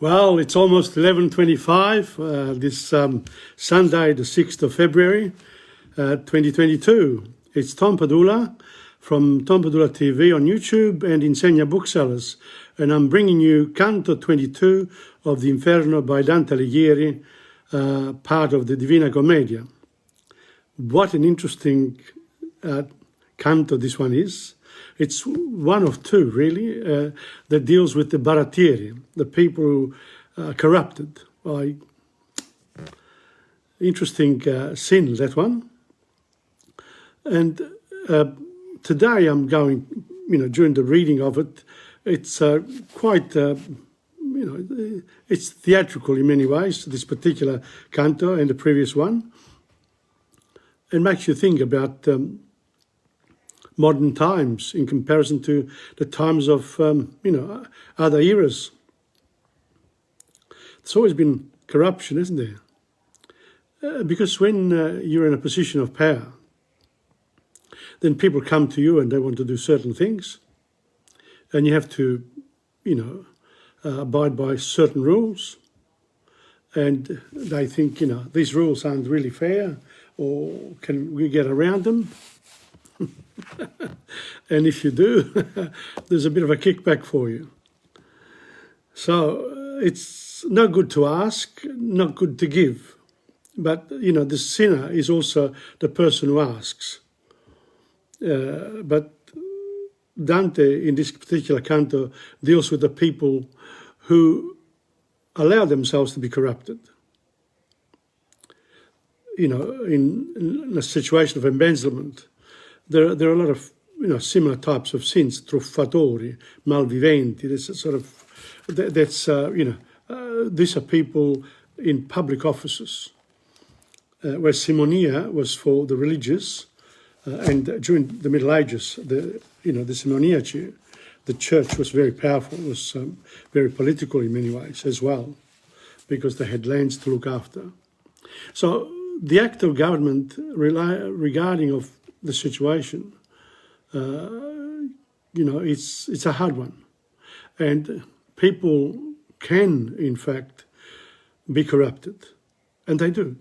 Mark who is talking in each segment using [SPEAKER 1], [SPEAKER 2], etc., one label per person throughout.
[SPEAKER 1] Well, it's almost 11:25 this Sunday, the 6th of February, 2022. It's Tom Padula from TomPadulaTV on YouTube and Insegna Booksellers, and I'm bringing you Canto 22 of the Inferno by Dante Alighieri, part of the Divina Commedia. What an interesting canto this one is. It's one of two, really, that deals with the barattieri, the people who are corrupted by interesting sin, that one. And today I'm going, during the reading of it, it's quite, it's theatrical in many ways, this particular canto and the previous one. It makes you think about modern times in comparison to the times of, other eras. There's always been corruption, isn't there? Because when you're in a position of power, then people come to you and they want to do certain things. And you have to, abide by certain rules. And they think, these rules aren't really fair, or can we get around them? And if you do, there's a bit of a kickback for you. So it's not good to ask, not good to give. But, the sinner is also the person who asks. But Dante, in this particular canto, deals with the people who allow themselves to be corrupted. In a situation of embezzlement, there are a lot of similar types of sins, truffatori, malviventi. These are people in public offices, where simonia was for the religious, and during the Middle Ages, the simoniaci, the church was very powerful, was very political in many ways as well, because they had lands to look after. So the act of government regarding of the situation, it's a hard one. And people can, in fact, be corrupted. And they do.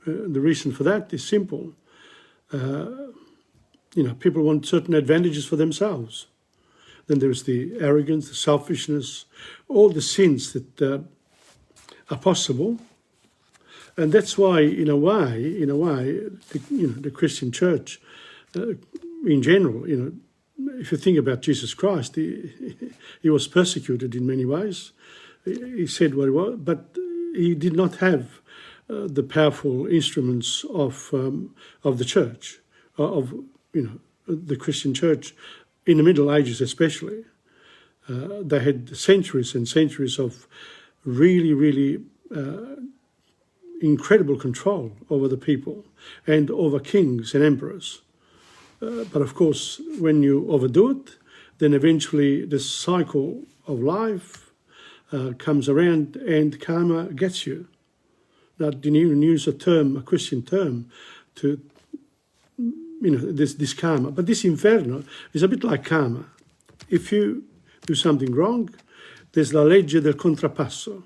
[SPEAKER 1] The reason for that is simple. People want certain advantages for themselves. Then there's the arrogance, the selfishness, all the sins that are possible. And that's why, in a way, the Christian church, in general, if you think about Jesus Christ, he was persecuted in many ways. He said what he was, but he did not have the powerful instruments of the church, of the Christian church, in the Middle Ages especially. They had centuries and centuries of really incredible control over the people and over kings and emperors. But of course, when you overdo it, then eventually the cycle of life comes around and karma gets you. Now, didn't even use a Christian term, to, this karma. But this inferno is a bit like karma. If you do something wrong, there's la legge del contrappasso.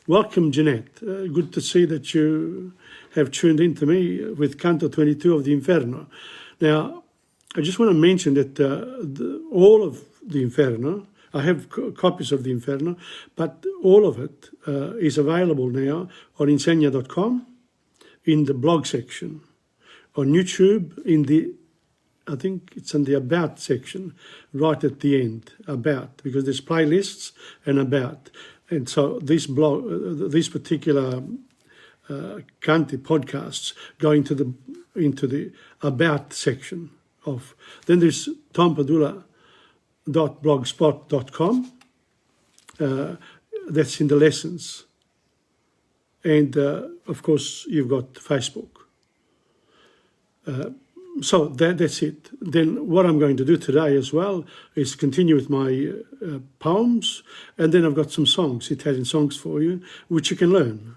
[SPEAKER 1] Welcome, Jeanette. Good to see that you have tuned in to me with Canto 22 of the Inferno. Now, I just want to mention that all of the Inferno, I have copies of the Inferno, but all of it is available now on insegna.com in the blog section, on YouTube I think it's in the About section, right at the end, About, because there's playlists and About. And so these particular Canti podcasts go into the About section of. Then there's TomPadula.blogspot.com. That's in the lessons. And of course, you've got Facebook. So that's it. Then what I'm going to do today as well is continue with my poems, and then I've got some songs, Italian songs for you, which you can learn.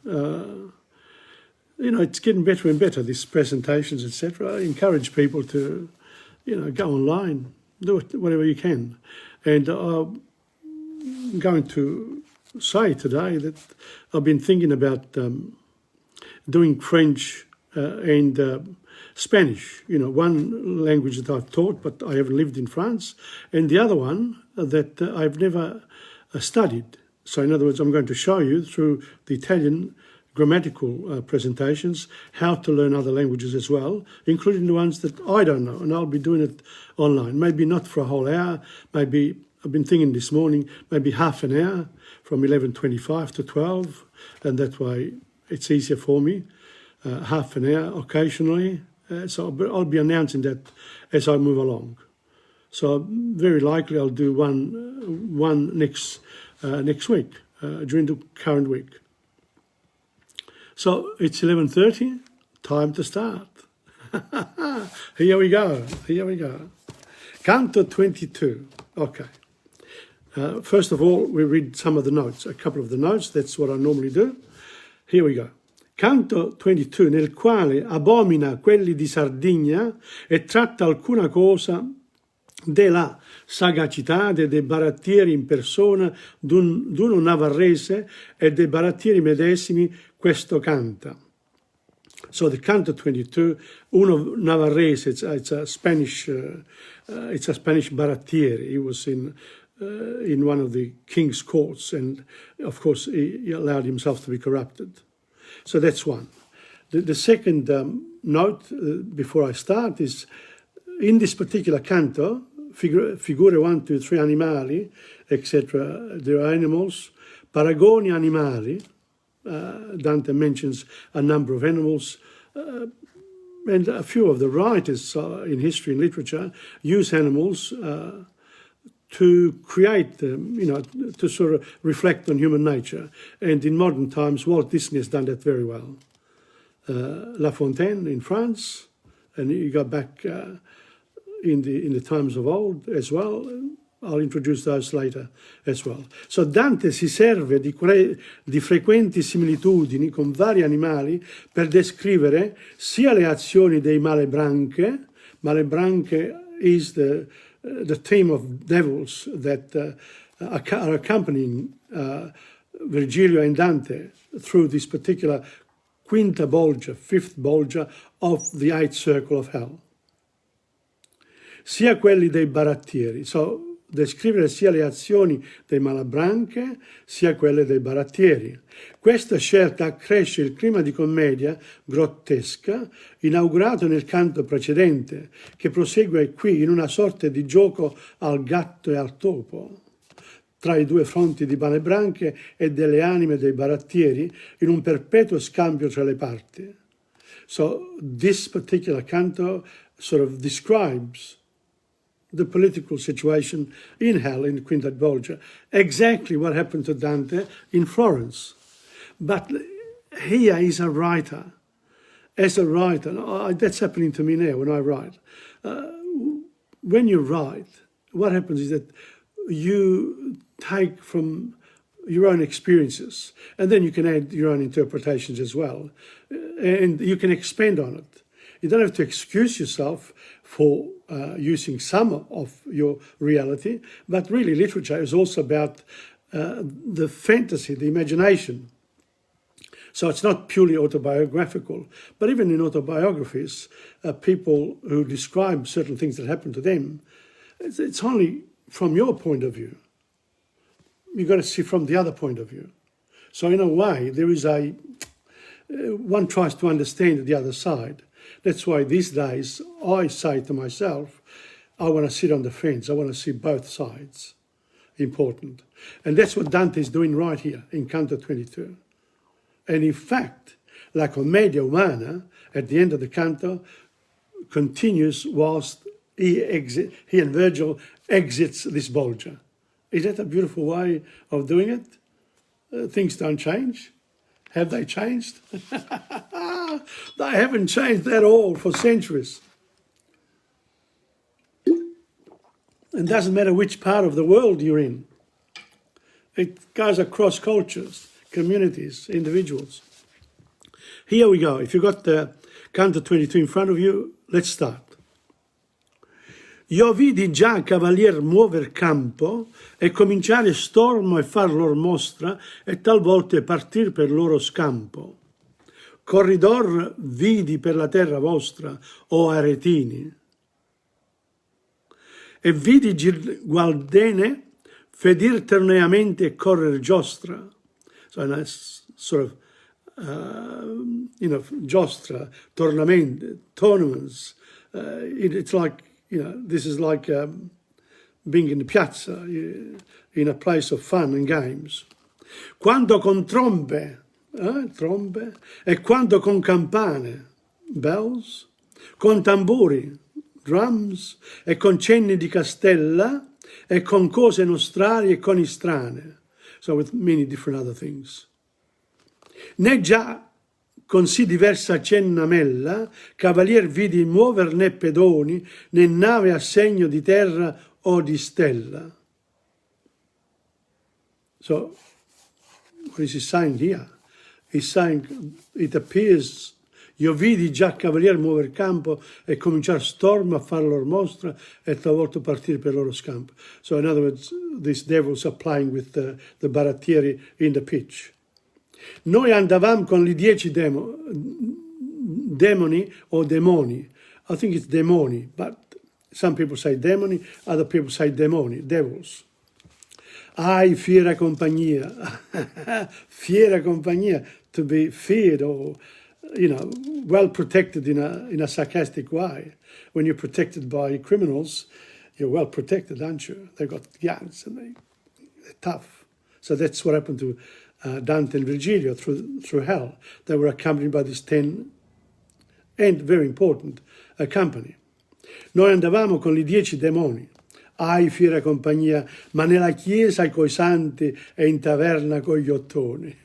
[SPEAKER 1] It's getting better and better, these presentations, etc. I encourage people to, go online, do it whatever you can. And I'm going to say today that I've been thinking about doing French and Spanish, one language that I've taught, but I haven't lived in France, and the other one that I've never studied. So in other words, I'm going to show you through the Italian grammatical presentations how to learn other languages as well, including the ones that I don't know, and I'll be doing it online. Maybe not for a whole hour, maybe, I've been thinking this morning, maybe half an hour from 11:25 to 12, and that way it's easier for me, half an hour occasionally. So I'll be announcing that as I move along. So very likely I'll do one next week, during the current week. So it's 11:30, time to start. Here we go. Canto 22. Okay. First of all, we read some of the notes, a couple of the notes. That's what I normally do. Here we go. Canto 22, nel quale abomina quelli di Sardegna e tratta alcuna cosa della sagacità dei barattieri in persona d'uno navarrese e dei barattieri medesimi questo canta. So the Canto 22, uno navarrese, it's a Spanish barattiere. He was in one of the king's courts, and of course he allowed himself to be corrupted. So that's one. The second note before I start is, in this particular canto, figure 1, 2, 3 animali, etc. There are animals, paragoni animali. Dante mentions a number of animals, and a few of the writers in history and literature use animals to create, to sort of reflect on human nature. And in modern times, Walt Disney has done that very well. La Fontaine in France, and you go back in the times of old as well. I'll introduce those later as well. So Dante si serve di frequenti similitudini con vari animali per descrivere sia le azioni dei malebranche. Malebranche is the team of devils that are accompanying Virgilio and Dante through this particular quinta bolgia, fifth bolgia of the eighth circle of hell. Sia quelli dei barattieri, so descrivere sia le azioni dei malebranche sia quelle dei barattieri. Questa scelta accresce il clima di commedia grottesca inaugurato nel canto precedente, che prosegue qui in una sorta di gioco al gatto e al topo, tra i due fronti di malebranche e delle anime dei barattieri, in un perpetuo scambio tra le parti. So this particular canto sort of describes the political situation in hell, in Quinta Bolgia, exactly what happened to Dante in Florence. But here he's a writer. As a writer, that's happening to me now when I write. When you write, what happens is that you take from your own experiences, and then you can add your own interpretations as well, and you can expand on it. You don't have to excuse yourself for using some of your reality, but really literature is also about the fantasy, the imagination. So it's not purely autobiographical, but even in autobiographies, people who describe certain things that happen to them, it's only from your point of view. You've got to see from the other point of view. So in a way, there is one tries to understand the other side. That's why these days I say to myself, I want to sit on the fence. I want to see both sides. Important. And that's what Dante is doing right here in Canto 22. And in fact, La Commedia Umana, at the end of the canto, continues whilst he and Virgil exits this bolgia. Is that a beautiful way of doing it? Things don't change. Have they changed? They haven't changed at all for centuries. It doesn't matter which part of the world you're in. It goes across cultures, communities, individuals. Here we go. If you've got the Canto 22 in front of you, let's start. Io vidi già cavalier muover campo e cominciare stormo e far lor mostra e talvolta partir per loro scampo. Corridor vidi per la terra vostra, o aretini, e vidi gualdene fedir terneamente e correr giostra. So a nice sort of, giostra, tournaments. It's like, this is like being in the piazza, in a place of fun and games. Quando con trombe, e quando con campane, bells, con tamburi, drums, e con cenni di castella, e con cose nostrali e con istrane. So with many different other things. Né già con sì diversa cennamella, cavalier vidi muover né pedoni, né nave a segno di terra o di stella. So, what is he saying here? He's saying, it appears, io vidi già cavalier muover campo e cominciare stormo a far lor mostra e talvolta partire per loro scampo. So in other words, these devils are playing with the barattieri in the pitch. Noi andavamo con gli 10 demoni o demoni. I think it's demoni, but some people say demoni, other people say demoni, devils. Ai, fiera compagnia. Fiera compagnia, to be feared or, well protected in a sarcastic way. When you're protected by criminals, you're well protected, aren't you? They've got guns and they're tough. So that's what happened to Dante and Virgilio through hell. They were accompanied by this 10 and very important company. Noi andavamo con gli 10 demoni, ai fiera compagnia, ma nella chiesa coi santi e in taverna con gli ottoni.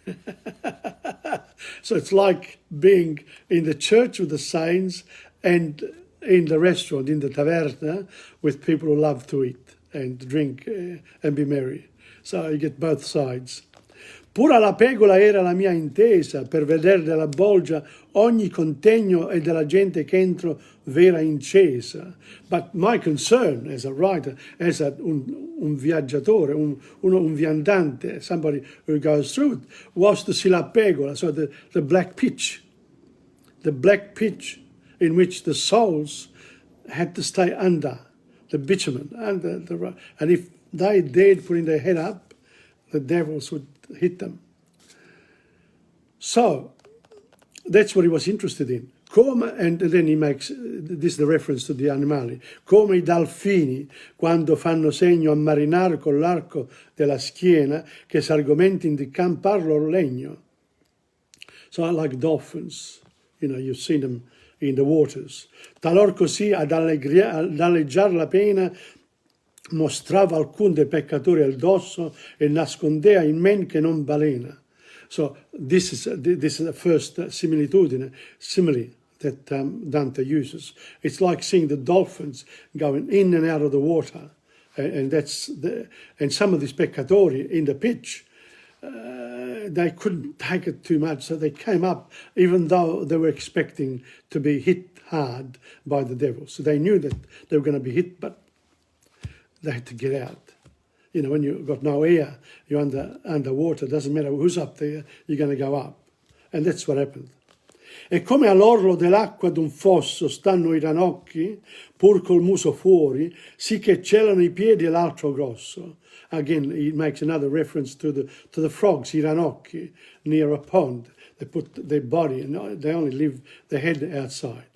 [SPEAKER 1] So it's like being in the church with the saints and in the restaurant, in the taverna, with people who love to eat and drink and be merry. So you get both sides. Pura la pegola era la mia intesa per vedere della bolgia ogni contegno e della gente che entro vera incesa. But my concern as a writer, as un viaggiatore, un viandante, somebody who goes through it, was to see la pegola, so the black pitch in which the souls had to stay under the bitumen, and if they dared putting their head up, the devils would hit them. So that's what he was interested in. And then he makes, this is the reference to the animali, come i delfini quando fanno segno a marinare con l'arco della schiena che s'argomenti in di campar lor legno. So like dolphins, you've seen them in the waters. Talor così ad alleggiar la pena mostrava alcun dei peccatori al dosso e nascondea in men che non balena. So this is the first simile that Dante uses. It's like seeing the dolphins going in and out of the water, and some of these peccatori in the pitch, they couldn't take it too much, so they came up, even though they were expecting to be hit hard by the devil. So they knew that they were going to be hit, but they had to get out. When you've got no air, you're underwater, doesn't matter who's up there, you're going to go up. And that's what happened. E come all'orlo dell'acqua d'un fosso stanno i ranocchi, pur col muso fuori, sì che celano i piedi e l'altro grosso. Again, he makes another reference to the frogs, i ranocchi, near a pond. They put their body, and they only leave the head outside.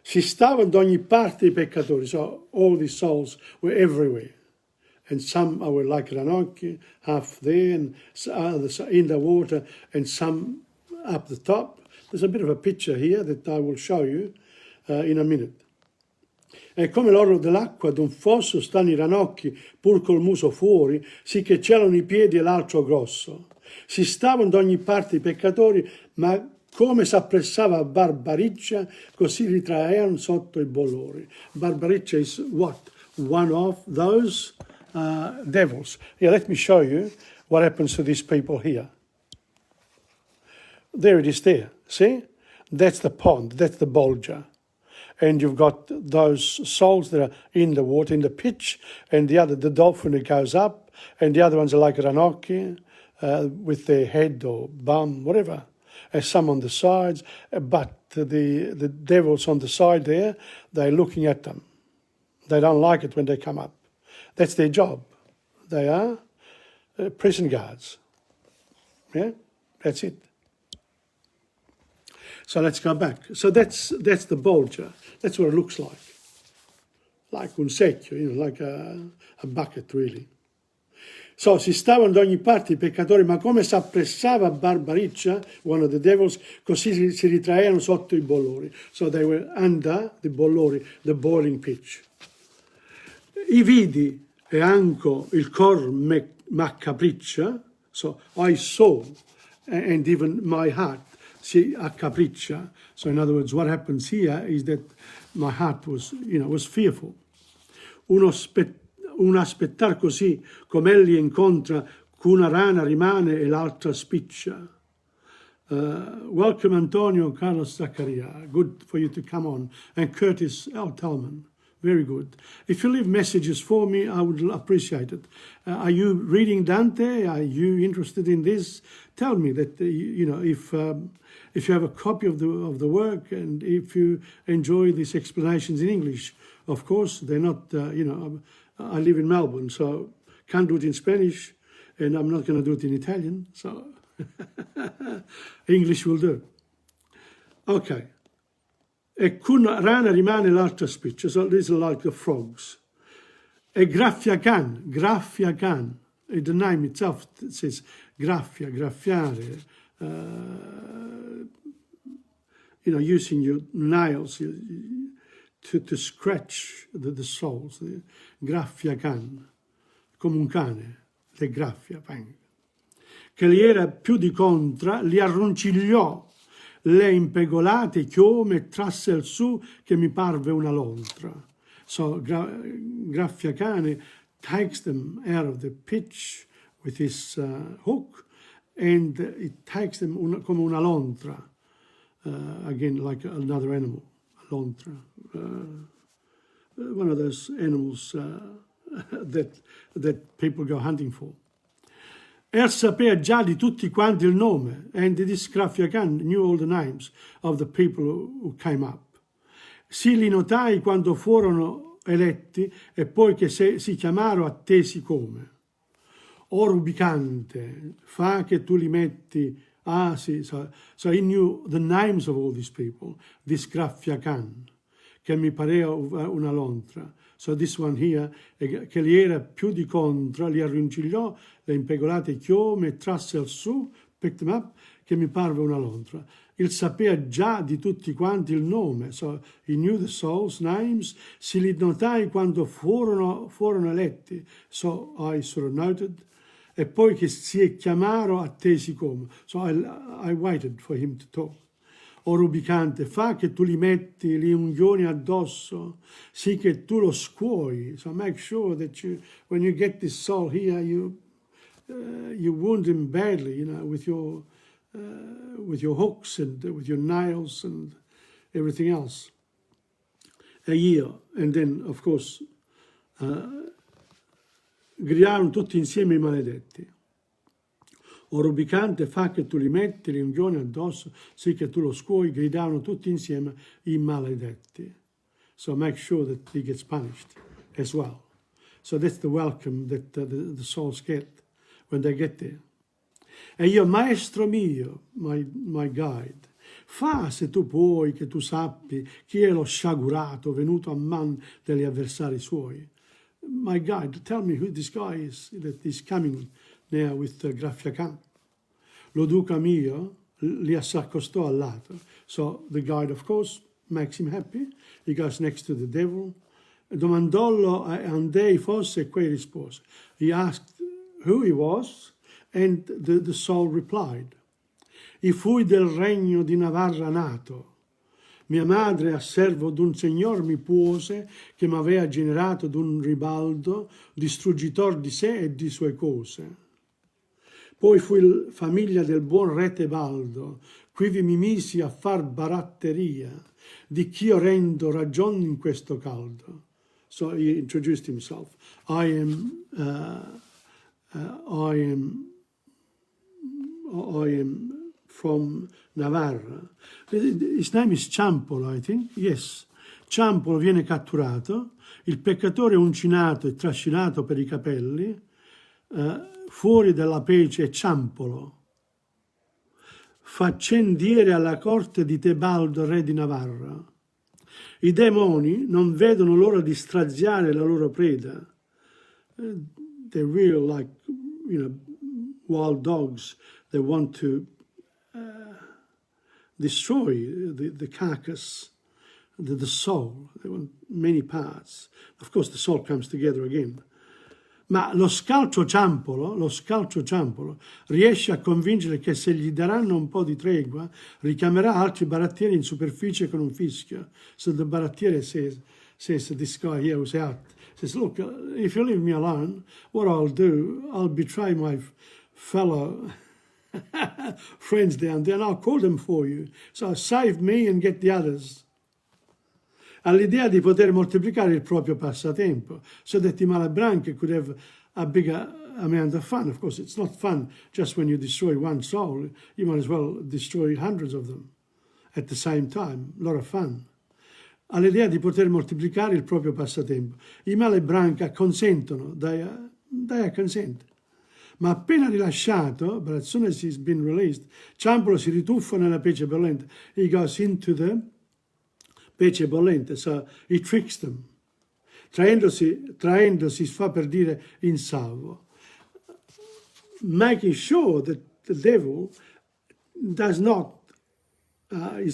[SPEAKER 1] Si stavano da ogni parte i peccatori, so all these souls were everywhere. And some were like ranocchi, half there, and others in the water, and some up the top. There's a bit of a picture here that I will show you in a minute. E come l'orlo dell'acqua d'un fosso stanno i ranocchi, pur col muso fuori, sì che celano i piedi e l'altro grosso. Si stavano da ogni parte i peccatori, ma come s'appressava Barbariccia, così li traevano sotto i bollori. Barbariccia is what? One of those devils. Here, let me show you what happens to these people here. There it is there, see? That's the pond, that's the bolgia. and you've got those souls that are in the water, in the pitch, and the dolphin that goes up, and the other ones are like ranocchi, with their head or bum, whatever, and some on the sides, but the devils on the side there, they're looking at them. They don't like it when they come up. That's their job. They are prison guards. Yeah, that's it. So let's go back. So that's the bolgia. That's what it looks like un secchio, like a bucket really. So si stavano da ogni parte i peccatori, ma come si appressava Barbariccia, one of the devils, così si ritraevano sotto i bollori. So they were under the bollori, the boiling pitch. I vidi e anco il cor m'accapriccia, so I saw, and even my heart si accapriccia. So in other words, what happens here is that my heart was fearful. Un aspettar così come egli incontra che una rana rimane e l'altra spiccia. Welcome Antonio Carlos Zaccaria. Good for you to come on. And Curtis Talman. Very good. If you leave messages for me, I would appreciate it. Are you reading Dante? Are you interested in this? Tell me that, if you have a copy of the work, and if you enjoy these explanations in English. Of course, they're not, I live in Melbourne, so can't do it in Spanish, and I'm not going to do it in Italian, so English will do. Okay. E una rana rimane l'altra spiccia, so these are like the frogs. E graffia can, the name itself says graffia, graffiare, using your nails to scratch the souls. Graffia can, come un cane, le graffia, che li era più di contra, li arroncigliò, le impegolate chiome trasse al su che mi parve una lontra. So graffia cane takes them out of the pitch with his hook, and it takes them come una lontra, again like another animal, a lontra, one of those animals that people go hunting for. Er sapeva già di tutti quanti il nome, and this Graffia Khan knew all the names of the people who came up. Si li notai quando furono eletti, e poi che si chiamarono attesi come. O rubicante, fa che tu li metti. Ah, sì, so he knew the names of all these people, this Graffia Khan, che mi pareva una lontra. So this one here, che li era più di contra, li arrincigliò, le impegolate chiome, trasse al su, picked them up, che mi parve una lontra. Il sapeva già di tutti quanti il nome, so he knew the souls' names, si li notai quando furono eletti, so I sort of noted, e poi che si chiamarono attesi come, so I waited for him to talk. O rubicante, fa che tu li metti gli unghioni addosso, sì che tu lo scuoi. So make sure that when you get this soul here, you wound him badly, with your hooks and with your nails and everything else. A year, and then of course gridarono tutti insieme i maledetti. O rubicante, fa che tu li metti gli unghioni addosso, sì che tu lo scuoi, gridavano tutti insieme i maledetti. So make sure that he gets punished as well. So that's the welcome that the souls get when they get there. E io, maestro mio, my guide, fa se tu puoi che tu sappi chi è lo sciagurato venuto a man degli avversari suoi. My guide, tell me who this guy is that is coming now with Graffia Khan. Lo duca mio li s'accostò al lato. So the guide, of course, makes him happy. He goes next to the devil. Domandollo andei fosse e quei rispose. He asked who he was, and the soul replied. I fui del regno di Navarra nato. Mia madre a servo d'un signor mi puose che m'aveva generato d'un ribaldo, distruggitor di sé e di sue cose. Poi fui famiglia del buon re Tebaldo, quivi mi misi a far baratteria, di ch'io rendo ragion in questo caldo. So he introduced himself. I am from Navarra. His name is Ciampolo, I think. Yes. Ciampolo viene catturato, il peccatore uncinato e trascinato per i capelli, fuori dalla pece è Ciampolo, faccendiere alla corte di Tebaldo, re di Navarra. I demoni non vedono l'ora di straziare la loro preda. They're real like, wild dogs. They want to destroy the carcass, the soul. They want many parts. Of course, the soul comes together again. Ma lo scalcio ciampolo riesce a convincere che se gli daranno un po' di tregua, richiamerà altri barattieri in superficie con un fischio. So the barattiere says this guy here was out, says, look, if you leave me alone, what I'll do, I'll betray my fellow friends down there and I'll call them for you. So save me and get the others. All'idea di poter moltiplicare il proprio passatempo, so that the Malabranche could have a bigger amount of fun. Of course, it's not fun just when you destroy one soul. You might as well destroy hundreds of them at the same time. A lot of fun. All'idea di poter moltiplicare il proprio passatempo. I Malabranche consentono, they consent. Ma appena rilasciato, but as soon as he's been released, Ciampolo si rituffa nella pece bollente. He goes into the pece bollente, so he tricks them. Traendosi fa per dire in salvo. Making sure that the devil is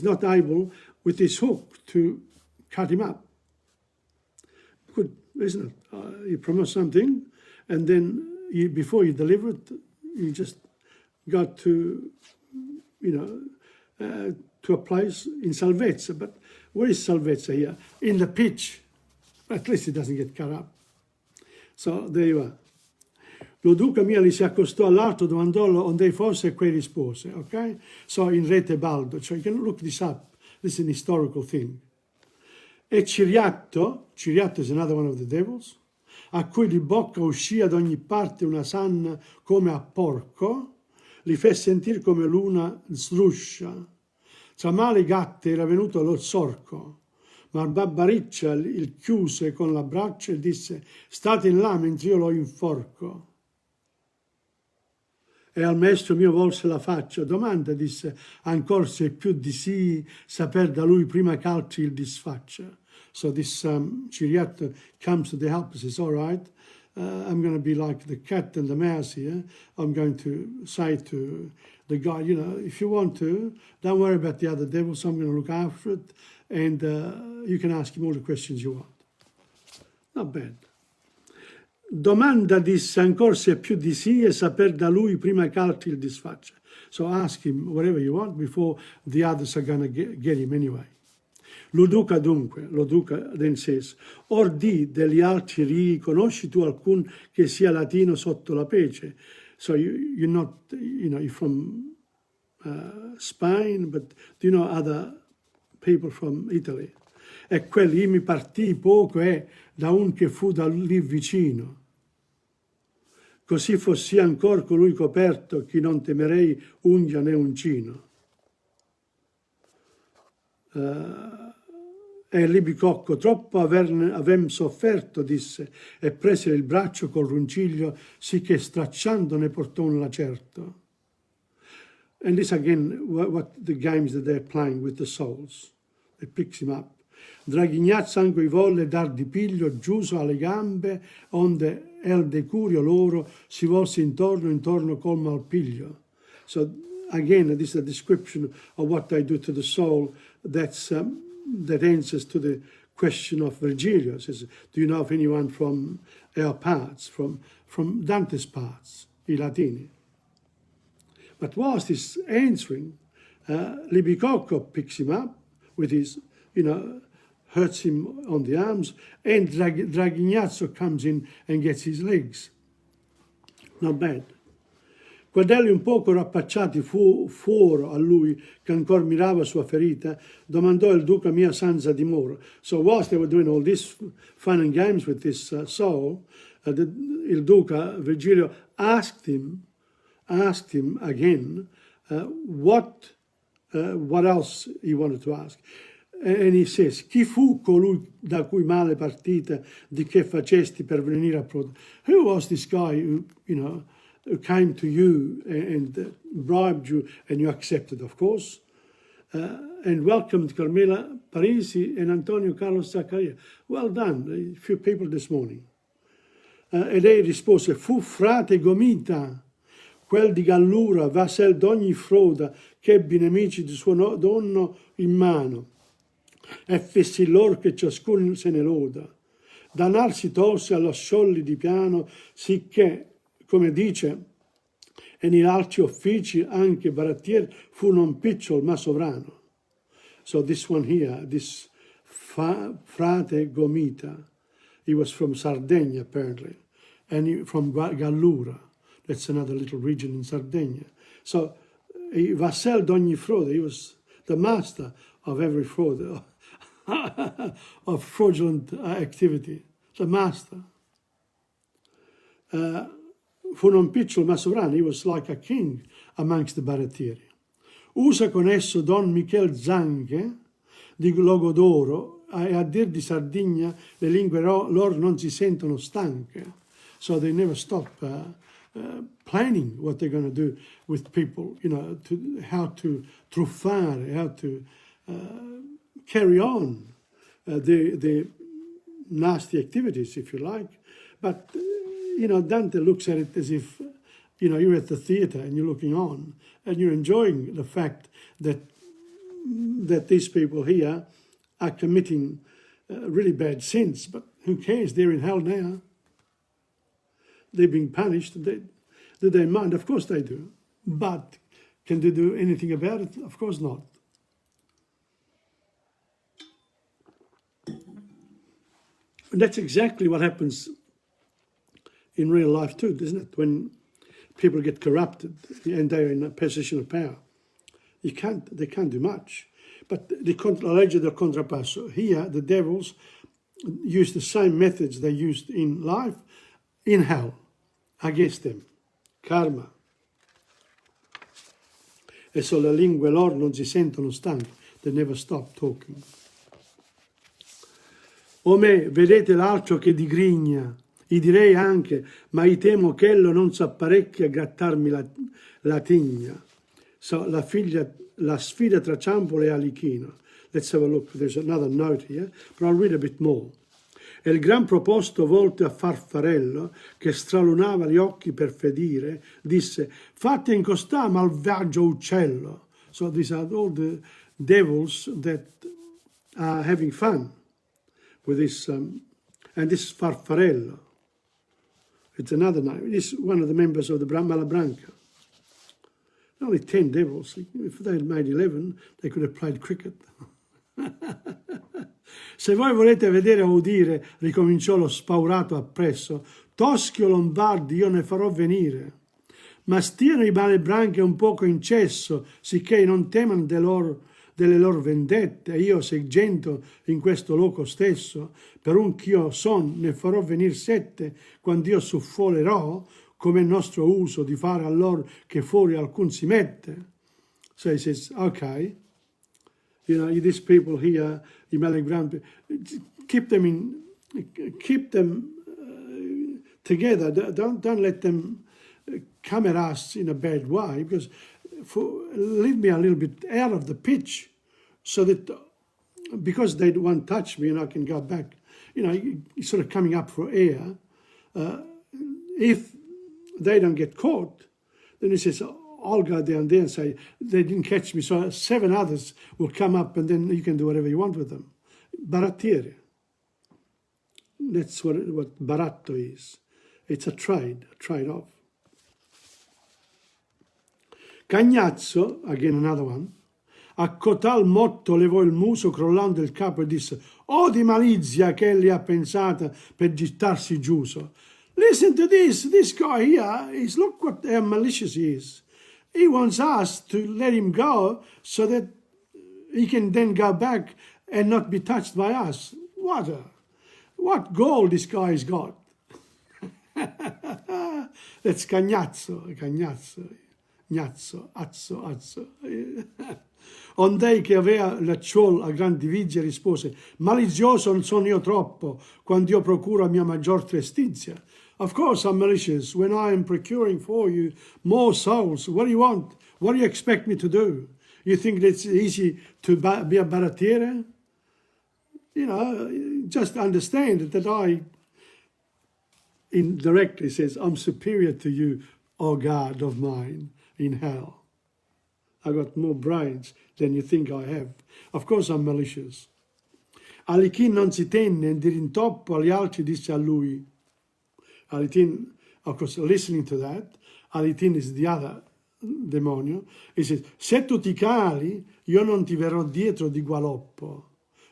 [SPEAKER 1] not able with his hook to cut him up. Good, isn't it? You promise something, and then before you deliver it, you just got to, to a place in salvezza. But where is salvezza here? In the pitch. At least it doesn't get cut up. So there you are. Lo duca mia gli si accostò all'alto, domandò onde fosse e quei rispose. Okay? So in re Tebaldo, so you can look this up. This is an historical thing. E Ciriatto is another one of the devils, a cui di bocca uscì ad ogni parte una sanna come a porco, li fe sentir come l'una sdruscia. Tra male gatte era venuto lo sorco, ma Barbariccia il chiuse con la braccia e disse: state in là mentre io lo inforco. E al maestro mio volse la faccia, domanda, disse, ancor se più di sì saper da lui prima che altri il disfaccia. So this Ciriatto comes to the help and says, all right, I'm going to be like the cat and the mouse here. I'm going to say to the guy, if you want to, don't worry about the other devils, I'm going to look after it, and you can ask him all the questions you want. Not bad. Domanda disse ancora se più di sì e saper da lui prima che altri il disfaccia. So ask him whatever you want before the others are going to get him anyway. Lo duca then says, or di degli altri rii, conosci tu alcun che sia latino sotto la pece? So you're not, you're from Spain, but do you know other people from Italy? E quelli mi partì poco da un che fu da lì vicino. Così fossi ancor colui coperto, chi non temerei unghia né uncino. E l'ibicocco troppo avem sofferto, disse, e prese il braccio col runciglio, sì che stracciando ne portò un lacerto. And this again, what the games that they're playing with the souls. It picks him up. Draghignazza anche volle dar di piglio, giuso alle gambe, onde el decurio loro si volse intorno col malpiglio. So again, this is a description of what they do to the soul. That answers to the question of Virgilio. Says, do you know of anyone from our parts, from Dante's parts, I Latini? But whilst he's answering, Libicocco picks him up with his, hurts him on the arms, and Draghignazzo comes in and gets his legs. Not bad. Guardelli un poco rappacciati fuori a lui, che ancora mirava sua ferita, domandò il duca mia senza dimora. So whilst they were doing all this fun and games with this soul, il duca Virgilio asked him again what else he wanted to ask. And he says, chi fu colui da cui male partita di che facesti per venire a Prodo? Who was this guy who, who came to you and bribed you and you accepted, of course, and welcomed Carmela Parisi and Antonio Carlos Zaccaria. Well done, a few people this morning. E lei rispose, fu frate Gomita, quel di Gallura, vasel d'ogni froda, che ebbe nemici di suo donno in mano, e fessi lor che ciascun se ne loda. Danar si tolse allo sciolli di piano, sicché, come dice, e in altri uffici anche barattier fu non picciol ma sovrano. So this one here, this frate Gomita, he was from Sardinia apparently, and from Gallura. That's another little region in Sardinia. So, vassal d'ogni frode, he was the master of every fraud, of fraudulent activity, the master. Fu non piccolo ma sovrano, he was like a king amongst the barattieri. Usa con esso Don Michel Zanghe di Logodoro, e a dir di Sardegna le lingue loro non si sentono stanche. So they never stop planning what they're going to do with people, how to truffare, how to carry on the nasty activities, if you like. But, Dante looks at it as if, you're at the theatre and you're looking on and you're enjoying the fact that these people here are committing really bad sins. But who cares? They're in hell now. They're being punished. Do they mind? Of course they do. But can they do anything about it? Of course not. And that's exactly what happens in real life too, isn't it? When people get corrupted and they're in a position of power, they can't do much. But la legge del contrappasso, here the devils use the same methods they used in life, in hell, against them. Karma. E so le lingue loro non si sentono stanche, they never stop talking. O me, vedete l'altro che digrigna, gli direi anche, ma io temo che ello non s'apparecchia a grattarmi la tigna. So, la sfida tra Ciampolo e Alichino. Let's have a look, there's another note here, but I'll read a bit more. E il gran proposto volto a Farfarello, che stralunava gli occhi per fedire, disse, fate incostà malvagio uccello. So these are all the devils that are having fun with this, and this is Farfarello. It's another name. This is one of the members of the Malabranca. Only 10 devils. If they had made 11, they could have played cricket. Se voi volete vedere o udire, ricominciò lo spaurato appresso, Toschio Lombardi io ne farò venire. Ma stiano i Malebranche un poco in cesso, sicché non temano delle loro vendette, e io seggento in questo loco stesso, per un ch'io son, ne farò venir 7, quando io suffolerò, come è nostro uso di fare allor che fuori alcun si mette. So he says, okay, these people here, the Malebranche, keep them together. Don't let them come at us in a bad way, because leave me a little bit out of the pitch, so that because they won't touch me and I can go back, sort of coming up for air. If they don't get caught, then he says, I'll go down there and say, they didn't catch me, so 7 others will come up and then you can do whatever you want with them. Barattiere. That's what baratto is. It's a trade-off. Cagnazzo, again another one, a cotal motto levò il muso crollando il capo e disse, oh di malizia che egli ha pensata per gittarsi giuso. Listen to this guy here, look what how malicious he is. He wants us to let him go so that he can then go back and not be touched by us. What gold this guy's got. That's cagnazzo, azzo. Ond'ei che avea l'acciol a grandi vigie rispose, malizioso non sono io troppo, quando io procuro a mia maggior trestizia. Of course I'm malicious when I am procuring for you more souls. What do you want? What do you expect me to do? You think it's easy to be a baratiere? You know, just understand that I indirectly says, I'm superior to you, O God of mine, in hell. I got more brains than you think I have. Of course I'm malicious. Alichin non si tenne di rintoppo agli altri disse a lui. Alichin, of course, listening to that, Alichin is the other demonio. He says, se tu ti cali, io non ti verrò dietro di gualoppo.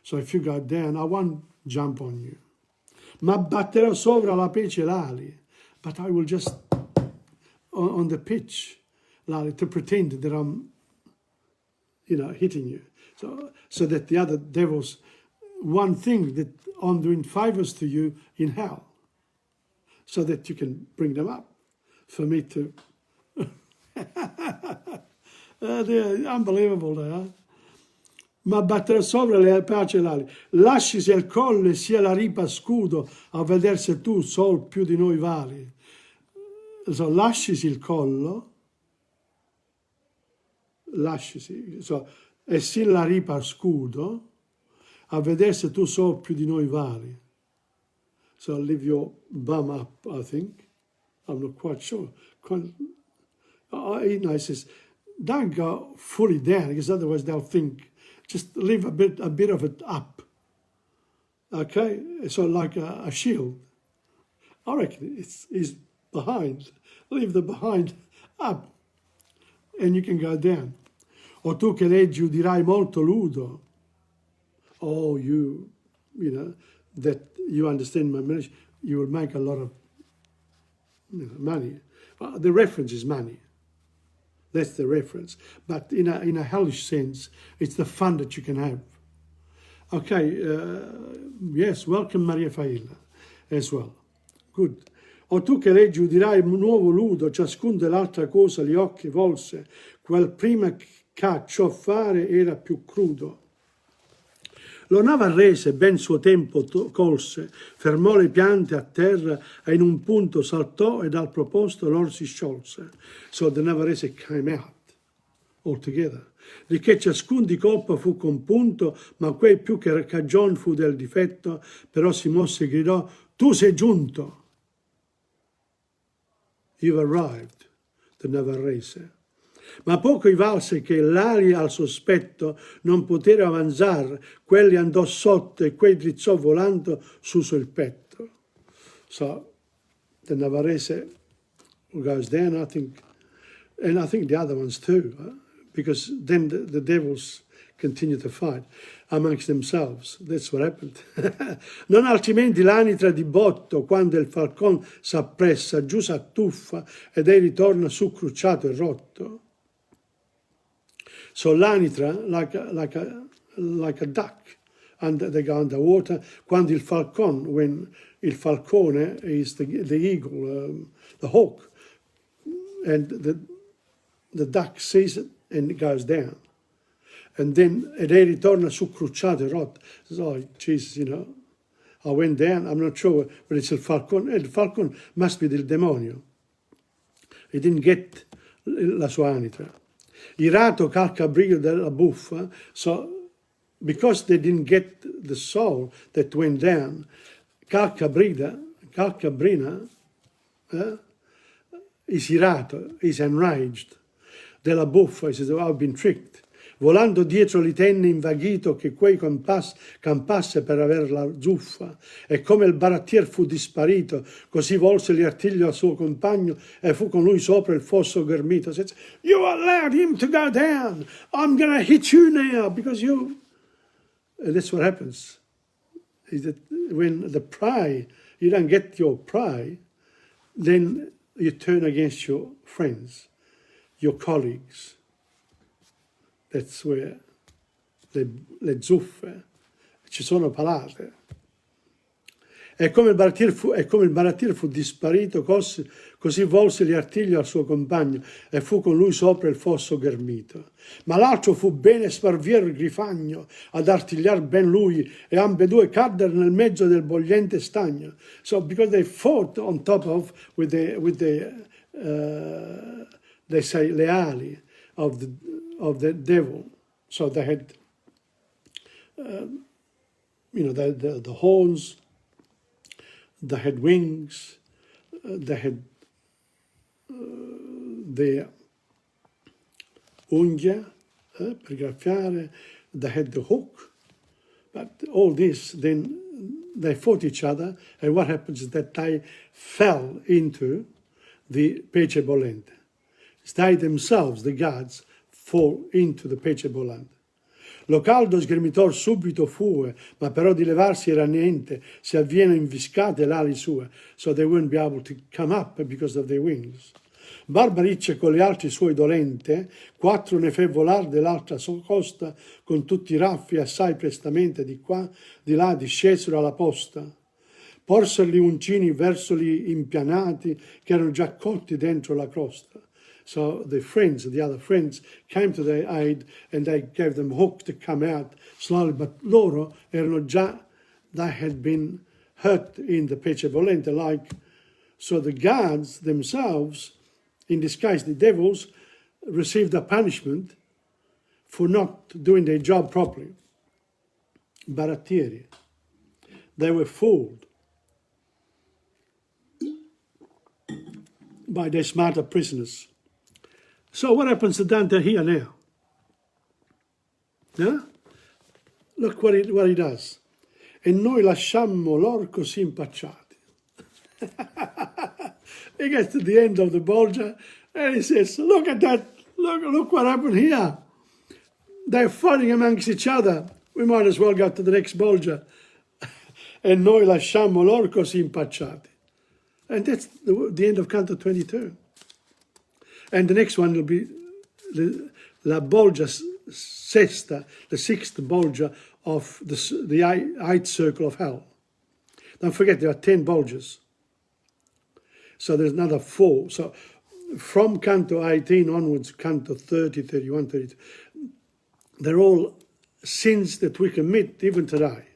[SPEAKER 1] So if you go down, I won't jump on you. Ma batterò sopra la pece l'ali. But I will just, on the pitch, l'ali, to pretend that I'm, you know, hitting you. So that the other devils, one thing that I'm doing favors to you in hell. So that you can bring them up for me to... they're unbelievable, they are. Ma batterà sopra le pace l'ali. Lascisi al colle sia la ripa scudo a vedere se tu sol più di noi vali. So, lascisi il collo, lascisi, so, e sia la ripa scudo a vedere se tu sol più di noi vali. So leave your bum up, I think. I'm not quite sure. He says, don't go fully down, because otherwise they'll think, just leave a bit of it up. Okay? So like a shield. I reckon it's behind. Leave the behind up. And you can go down. O tu che leggi udirai molto ludo. Oh, you know, that you understand my message, you will make a lot of money. The reference is money. That's the reference. But in a hellish sense, it's the fun that you can have. Okay, yes, welcome Maria Failla as well. Good. O tu che leggi udirai un nuovo ludo, ciascun dell'altra cosa gli occhi volse, quel prima che ciò fare era più crudo. Lo navarrese ben suo tempo colse, fermò le piante a terra e in un punto saltò e dal proposto lor si sciolse. So the navarrese came out altogether. Di che ciascun di colpo fu compunto, ma quei più che cagion fu del difetto, però si mosse e gridò, tu sei giunto. You've arrived, the navarrese. Ma poco gli valse che l'ali al sospetto non poteva avanzar, quelli andò sotto e quei drizzò volando su sul petto. So the navarrese goes down, I think, and I think the other ones too, because then the devils continue to fight amongst themselves. That's what happened. Non altrimenti l'anitra di botto, quando il falcon s'appressa, giù s'attuffa ed ei ritorna su crucciato e rotto. So l'anitra, like a duck, and they go underwater. Quando il falcon, when il falcone is the eagle, the hawk, and the duck sees it and it goes down. And then ed ei ritorna su crucciato e rotto. Oh, Jesus, you know, I went down, I'm not sure, but it's il falcon. Il falcon must be del demonio. He didn't get la sua anitra. Irato calcabrigo della buffa, so because they didn't get the soul that went down, calcabrina is irato, is enraged. Della buffa, he says, oh, I've been tricked. Volando dietro li tenne invaghito che quei campasse per aver la zuffa, e come il barattier fu disparito, così volse gli artigli al suo compagno e fu con lui sopra il fosso ghermito. Says, you allowed him to go down. I'm going to hit you now because you... And that's what happens. Is that when the prey, you don't get your prey, then you turn against your friends, your colleagues. That's where le zuffe ci sono palate. E come il barattiere fu disparito, così volse gli artigli al suo compagno e fu con lui sopra il fosso ghermito. Ma l'altro fu bene sparviero il grifagno ad artigliar ben lui, e ambedue caddero nel mezzo del bollente stagno. So because they fought on top of with the they say leali of the devil. So they had the horns. They had wings, they had the unghie per graffiare, they had the hook, but all this, then they fought each other, and what happens is that they fell into the pece bollente. They themselves, the gods, fall into the pece bollente. Lo caldo sghermitor subito fue, ma però di levarsi era niente, si avviene inviscate l'ali sue, so they wouldn't be able to come up because of their wings. Barbaricce con gli altri suoi dolente, 4 ne fe volar dell'altra costa, con tutti i raffi assai prestamente di qua, di là discesero alla posta. Porsero gli uncini verso gli impianati, che erano già cotti dentro la crosta. So the other friends, came to their aid, and they gave them hook to come out slowly. But loro erano già, they had been hurt in the pece bollente, so the guards themselves, in this case the devils, received a punishment for not doing their job properly. Barattieri. They were fooled by their smarter prisoners. So what happens to Dante here now? Yeah? Look what he does. E noi lasciammo lor così impacciati. He gets to the end of the Bolgia and he says, look at that, look what happened here. They're fighting amongst each other. We might as well go to the next Bolgia. E noi lasciammo lor così impacciati. And that's the end of Canto 22. And the next one will be La Bolgia Sesta, the 6th Bolgia of the 8th circle of hell. Don't forget, there are 10 Bolgias. So there's another 4. So from Canto 18 onwards, Canto 30, 31, 32, they're all sins that we commit even today.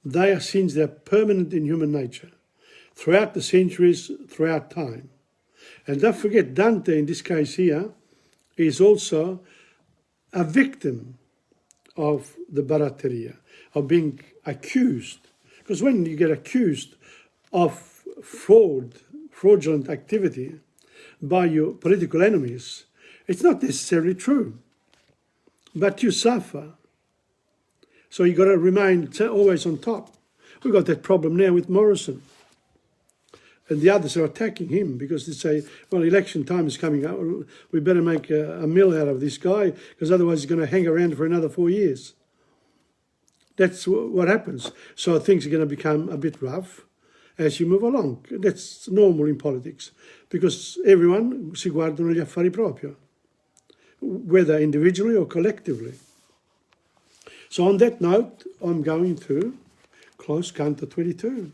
[SPEAKER 1] They are sins that are permanent in human nature, throughout the centuries, throughout time. And don't forget, Dante, in this case here, is also a victim of the baratteria, of being accused. Because when you get accused of fraudulent activity by your political enemies, it's not necessarily true, but you suffer. So you've got to remain always on top. We've got that problem now with Morrison. And the others are attacking him because they say, well, election time is coming up. We better make a mill out of this guy because otherwise he's going to hang around for another 4 years. That's what happens. So things are going to become a bit rough as you move along. That's normal in politics because everyone si guardano gli affari proprio, whether individually or collectively. So on that note, I'm going to close Canto 22.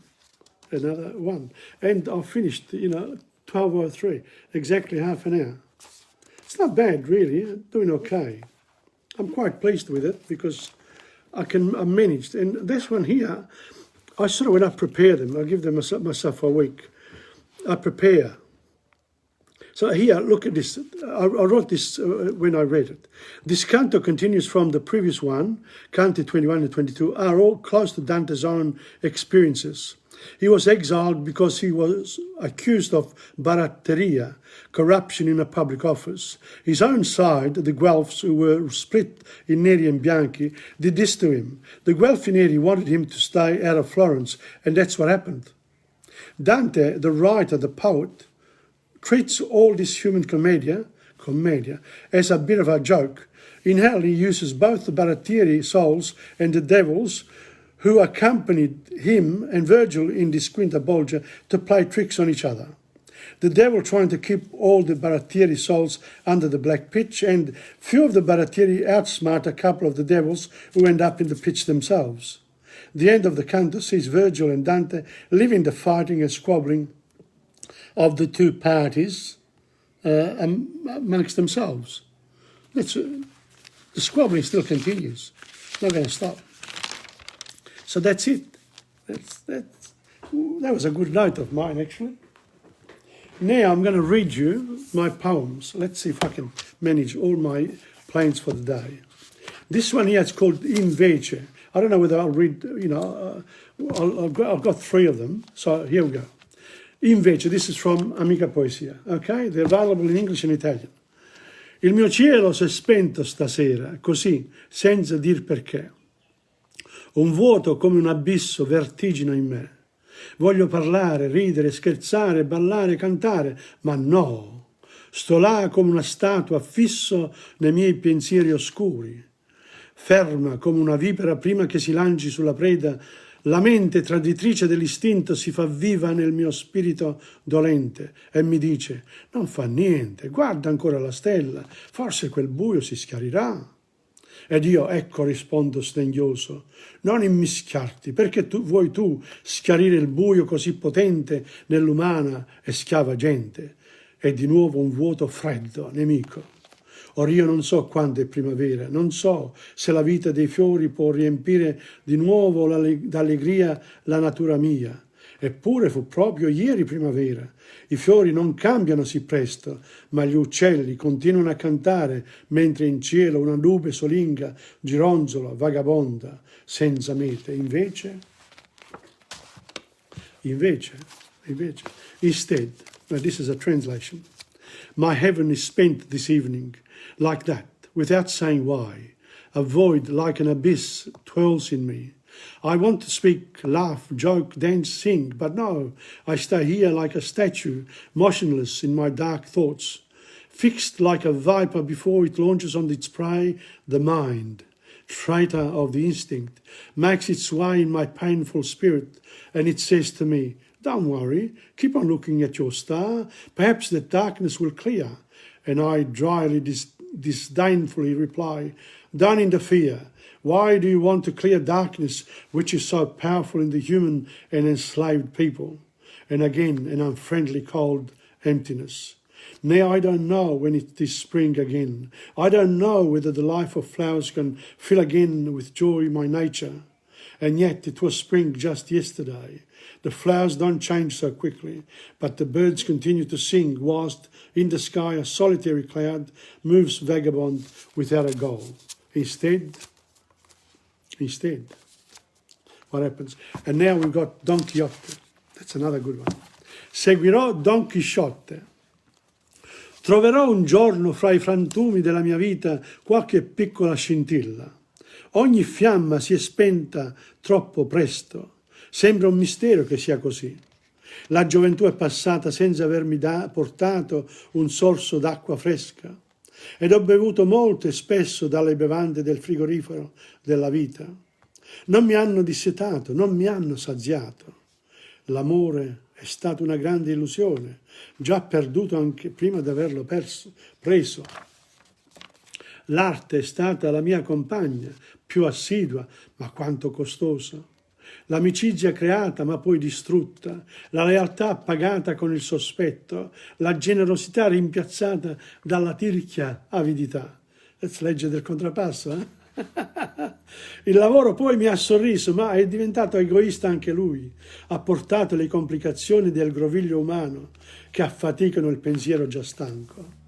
[SPEAKER 1] Another one. And I've finished, 12:03, exactly half an hour. It's not bad, really. I'm doing okay. I'm quite pleased with it because I managed. And this one here, I sort of, when I prepare them, I give them myself a week. I prepare. So here, look at this. I wrote this when I read it. This canto continues from the previous one. Canti 21 and 22 are all close to Dante's own experiences. He was exiled because he was accused of baratteria, corruption in a public office. His own side, the Guelphs, who were split in Neri and Bianchi, did this to him. The Guelphi Neri wanted him to stay out of Florence, and that's what happened. Dante, the writer, the poet, treats all this human commedia, as a bit of a joke. In hell, he uses both the barattieri souls and the devils who accompanied him and Virgil in this Quinta Bolgia to play tricks on each other. The devil trying to keep all the Barattieri souls under the black pitch, and few of the Barattieri outsmart a couple of the devils who end up in the pitch themselves. The end of the canto sees Virgil and Dante leaving the fighting and squabbling of the two parties amongst themselves. The squabbling still continues. It's not going to stop. So that's it. That was a good note of mine, actually. Now I'm going to read you my poems. Let's see if I can manage all my plans for the day. This one here is called Invece. I don't know whether I'll read, I've got 3 of them. So here we go. Invece, this is from Amica Poesia, okay? They're available in English and Italian. Il mio cielo si è spento stasera, così, senza dir perché. Un vuoto come un abisso vertigina in me. Voglio parlare, ridere, scherzare, ballare, cantare, ma no. Sto là come una statua fisso nei miei pensieri oscuri. Ferma come una vipera prima che si lanci sulla preda, la mente traditrice dell'istinto si fa viva nel mio spirito dolente e mi dice: non fa niente, guarda ancora la stella, forse quel buio si schiarirà. Ed io, ecco, rispondo sdegnoso: non immischiarti, perché vuoi tu schiarire il buio così potente nell'umana e schiava gente? E di nuovo un vuoto freddo, nemico. Or io non so quando è primavera, non so se la vita dei fiori può riempire di nuovo d'allegria la natura mia. Eppure fu proprio ieri primavera. I fiori non cambiano sì presto, ma gli uccelli continuano a cantare mentre in cielo una nube solinga gironzola, vagabonda, senza mete. Invece, instead, now this is a translation, my heaven is spent this evening, like that, without saying why. A void like an abyss twirls in me. I want to speak, laugh, joke, dance, sing, but no, I stay here like a statue, motionless in my dark thoughts, fixed like a viper before it launches on its prey. The mind, traitor of the instinct, makes its way in my painful spirit, and it says to me, don't worry, keep on looking at your star, perhaps the darkness will clear. And I dryly, disdainfully reply, don't interfere. Why do you want to clear darkness which is so powerful in the human and enslaved people? And again, an unfriendly cold emptiness. Now I don't know when it is spring again. I don't know whether the life of flowers can fill again with joy my nature. And yet it was spring just yesterday. The flowers don't change so quickly, but the birds continue to sing whilst in the sky a solitary cloud moves vagabond without a goal. Instead, what happens? And now we've got Don Quixote. That's another good one. Seguirò Don Chisciotte. Troverò un giorno fra i frantumi della mia vita qualche piccola scintilla. Ogni fiamma si è spenta troppo presto. Sembra un mistero che sia così. La gioventù è passata senza avermi portato un sorso d'acqua fresca. Ed ho bevuto molto e spesso dalle bevande del frigorifero della vita. Non mi hanno dissetato, non mi hanno saziato. L'amore è stata una grande illusione, già perduto anche prima di averlo preso. L'arte è stata la mia compagna, più assidua, ma quanto costosa. L'amicizia creata ma poi distrutta, la lealtà pagata con il sospetto, la generosità rimpiazzata dalla tirchia avidità. Legge del contrappasso, eh? Il lavoro poi mi ha sorriso, ma è diventato egoista anche lui. Ha portato le complicazioni del groviglio umano che affaticano il pensiero già stanco.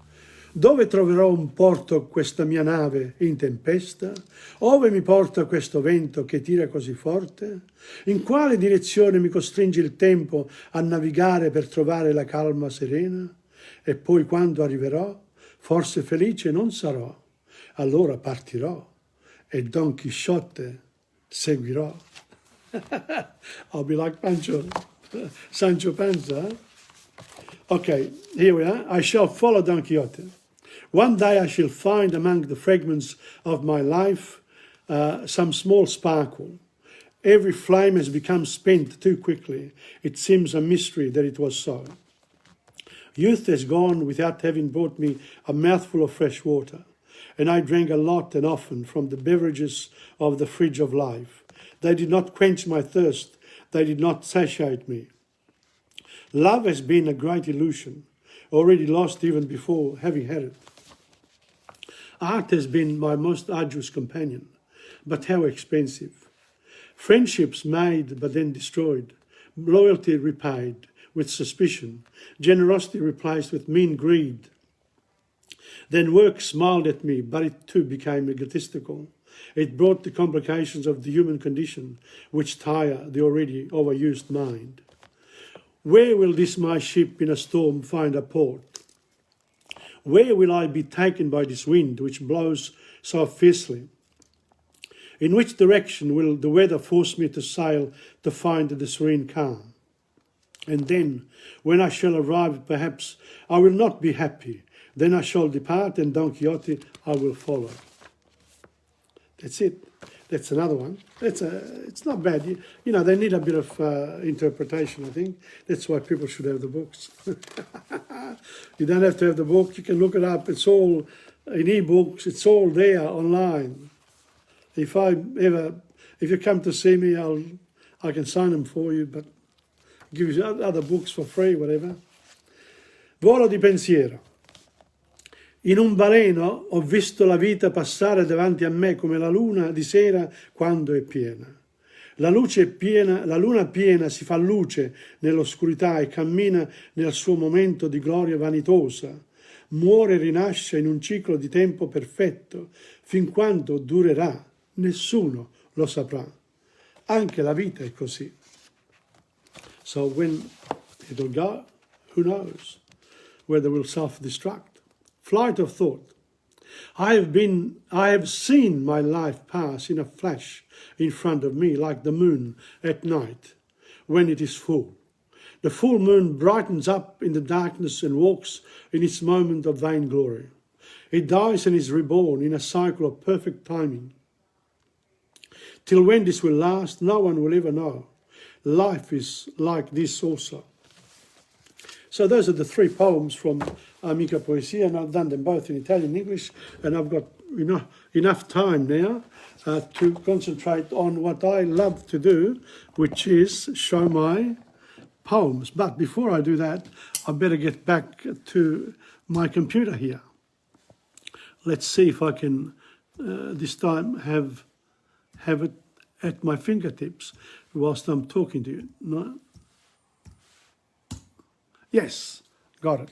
[SPEAKER 1] Dove troverò un porto questa mia nave in tempesta? Ove mi porta questo vento che tira così forte? In quale direzione mi costringe il tempo a navigare per trovare la calma serena? E poi quando arriverò, forse felice non sarò. Allora partirò e Don Chisciotte seguirò. I'll be like Sancho Panza. Okay, here we are. I shall follow Don Quixote. One day I shall find among the fragments of my life some small sparkle, Every flame has become spent too quickly. It seems a mystery that it was so. Youth has gone without having brought me a mouthful of fresh water, and I drank a lot and often from the beverages of the fridge of life. They did not quench my thirst. They did not satiate me. Love has been a great illusion, already lost even before having had it. Art has been my most arduous companion, but how expensive. Friendships made but then destroyed, loyalty repaid with suspicion, generosity replaced with mean greed. Then work smiled at me, but it too became egotistical. It brought the complications of the human condition, which tire the already overused mind. Where will this my ship in a storm find a port? Where will I be taken by this wind which blows so fiercely? In which direction will the weather force me to sail to find the serene calm? And then, when I shall arrive, perhaps I will not be happy. Then I shall depart, and Don Quixote I will follow. That's it. That's another one. It's not bad. You know, they need a bit of interpretation, I think. That's why people should have the books. You don't have to have the book. You can look it up. It's all in e-books. It's all there online. If you come to see me, I can sign them for you, but give you other books for free, whatever. Volo di pensiero. In un baleno ho visto la vita passare davanti a me come la luna di sera quando è piena. La luce è piena, la luna piena si fa luce nell'oscurità e cammina nel suo momento di gloria vanitosa. Muore e rinasce in un ciclo di tempo perfetto, fin quando durerà, nessuno lo saprà. Anche la vita è così. So when it'll go, who knows? Whether we'll self-destruct. Flight of thought. I have seen my life pass in a flash in front of me, like the moon at night when it is full. The full moon brightens up in the darkness and walks in its moment of vainglory. It dies and is reborn in a cycle of perfect timing. Till when this will last, no one will ever know. Life is like this also. So those are the three poems from Amica Poesia, and I've done them both in Italian and English, and I've got enough time now to concentrate on what I love to do, which is show my poems. But before I do that, I better get back to my computer here. Let's see if I can this time have it at my fingertips whilst I'm talking to you. No? Yes, got it.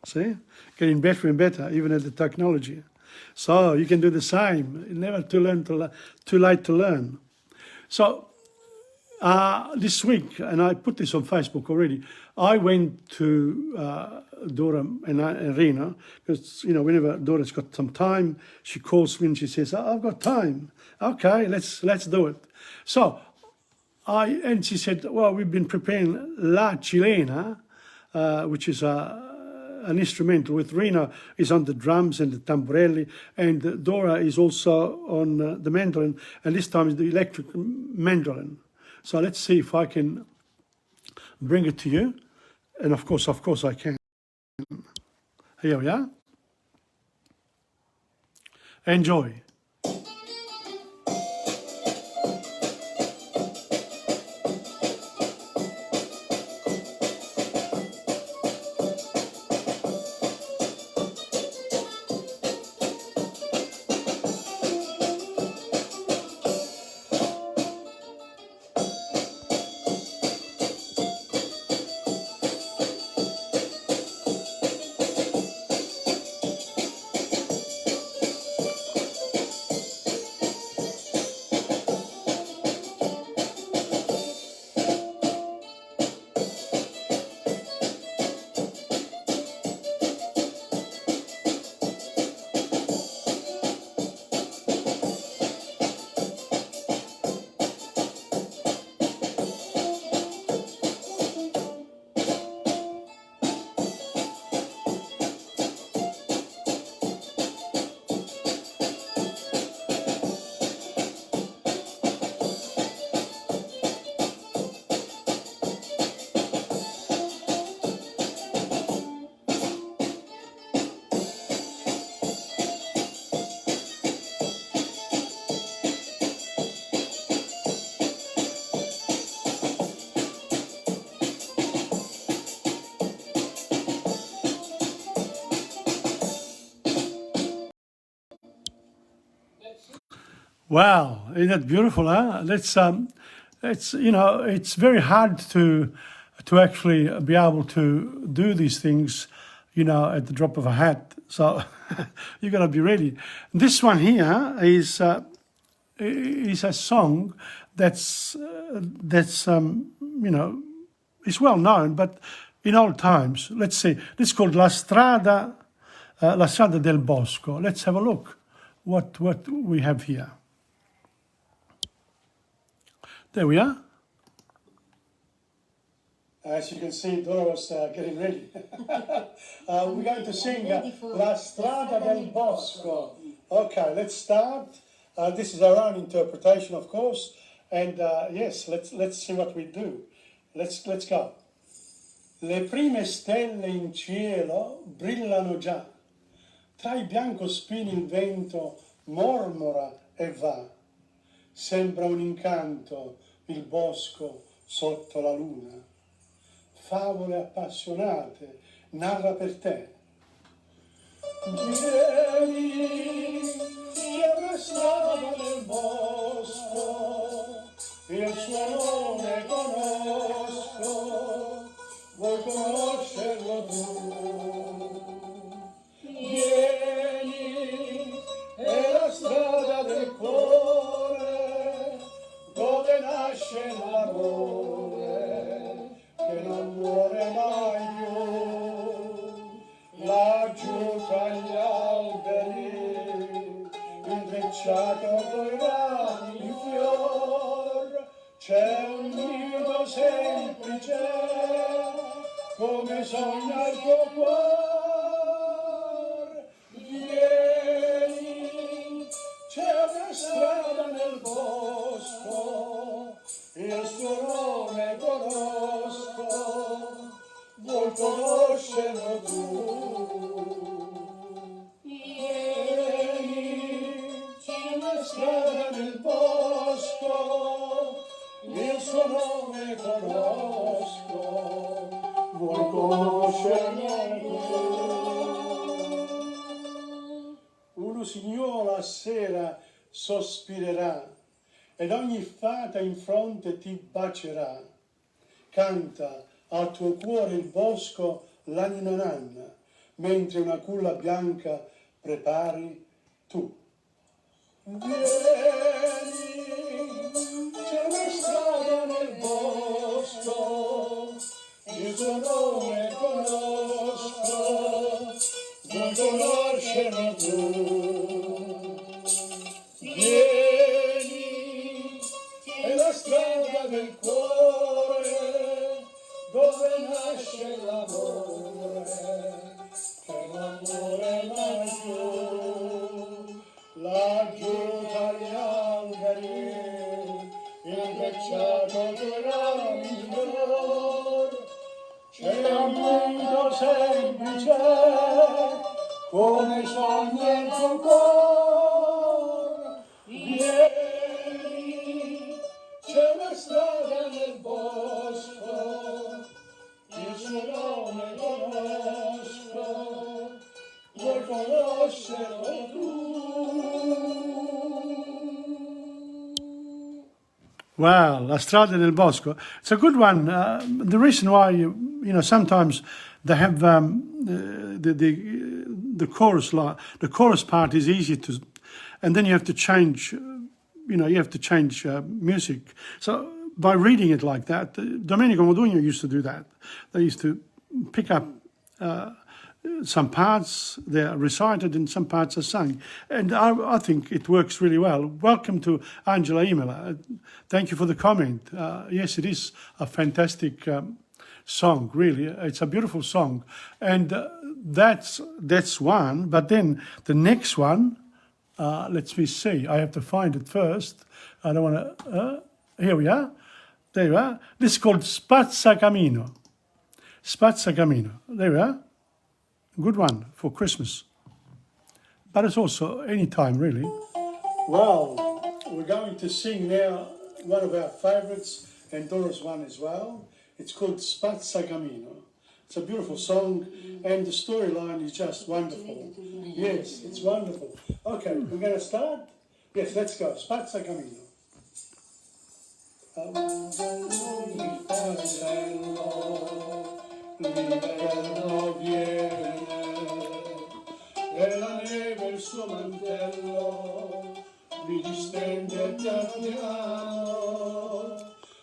[SPEAKER 1] See? Getting better and better, even at the technology. So you can do the same. Never too late to learn. So this week, and I put this on Facebook already, I went to Dora and Rena, because, you know, whenever Dora's got some time, she calls me and she says, oh, I've got time. Okay, let's do it. So and she said, well, we've been preparing La Chilena, which is an instrumental with Rena is on the drums and the tamborelli, and Dora is also on the mandolin, and this time is the electric mandolin. So let's see if I can bring it to you, and of course I can. Here we are. Enjoy. Wow, isn't that beautiful, huh? It's it's very hard to actually be able to do these things, at the drop of a hat. So you got to be ready. This one here is a song that's it's well known, but in old times. Let's see. This is called La Strada del Bosco. Let's have a look what we have here. There we are. As you can see, Dora was getting ready. We're going to sing La Strada del Bosco. Okay, let's start. This is our own interpretation, of course, and yes, let's see what we do. Let's go. Le prime stelle in cielo brillano già, tra i biancospini il vento mormora e va. Sembra un incanto il bosco sotto la luna. Favole appassionate narra per te. Vieni, c'è una strada nel bosco, il suo nome conosco, vuoi conoscerlo tu? Vieni, è la strada del cuore, dove nasce l'amore, che non muore mai più. Laggiù tra gli alberi, intrecciato coi rami di fior, c'è un nido semplice, come sogna il tuo cuore. Vieni, c'è una strada nel bosco, il suo nome conosco, vuoi conoscerlo tu? Vieni, c'è una strada nel bosco, il suo nome conosco, vuoi conoscerlo tu? Un usignolo a sera sospirerà ed ogni fata in fronte ti bacerà. Canta al tuo cuore il bosco la ninna nanna, mentre una culla bianca prepari tu. Vieni, c'è una strada nel bosco, il suo nome conosco, vuoi conoscerlo tu? Vieni, è la strada del cuore, dove nasce l'amore, che l'amore mai più. Laggiù tra gli alberi, intrecciato coi rami di fior, c'è un mondo semplice, come sogna il tuo cuore. Vieni, c'è una strada nel bosco, il suo nome conosco, vuoi conoscerlo tu? Wow, La Strada del Bosco. It's a good one. The reason why sometimes they have the chorus the chorus part is easy to, and then you have to change. You have to change music. So by reading it like that, Domenico Modugno used to do that. They used to pick up some parts, they're recited and some parts are sung. And I think it works really well. Welcome to Angela Imola. Thank you for the comment. Yes, it is a fantastic song, really. It's a beautiful song. And that's one. But then the next one, let me see. I have to find it first. I don't want to... here we are. There you are. This is called Spazzacamino. Spazzacamino. There we are. Good one for Christmas. But it's also any time, really. Well, we're going to sing now one of our favourites, and Dora's one as well. It's called Spazzacamino. It's a beautiful song, and the storyline is just wonderful. Yes, it's wonderful. Okay, we're going to start. Yes, let's go. Spazza Camino. L'inverno viene e la neve il suo mantello mi distende pian piano,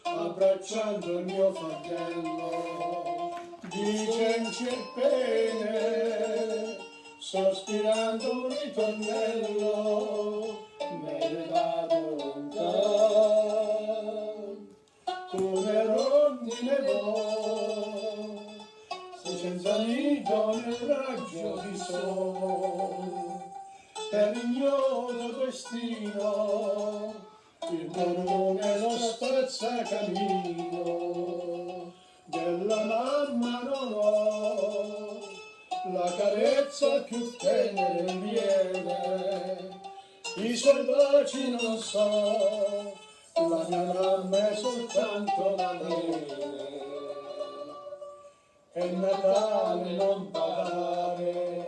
[SPEAKER 1] abbracciando il mio fardello di cenci e pene, sospirando un ritornello, me ne vado lontano come rondine vo, senza nido nel raggio di sole, per ignoto destino, il dolore lo spazzacamino, della mamma non ho, la carezza più tenera e lieve, i suoi baci non so, la mia mamma è soltanto la neve. È Natale non badare,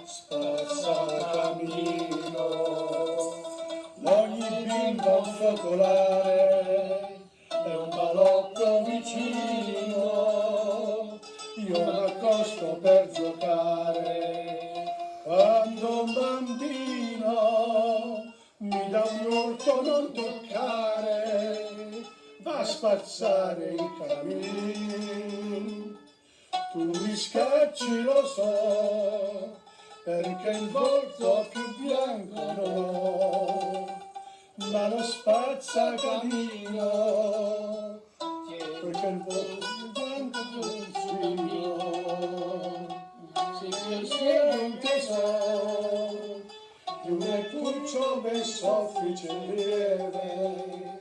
[SPEAKER 1] spazzacamino, ogni bimbo un focolare, è un balocco vicino, io m'accosto per giocare, quando un bambino mi dà un urto non toccare, va a spazzare il cammin. Tu mi scacci, lo so, perché il volto più bianco non ho, ma lo spazzacamino, perché il volto più bianco non ho. Se io sia un tesoro, di un lettuccio ben soffice e lieve,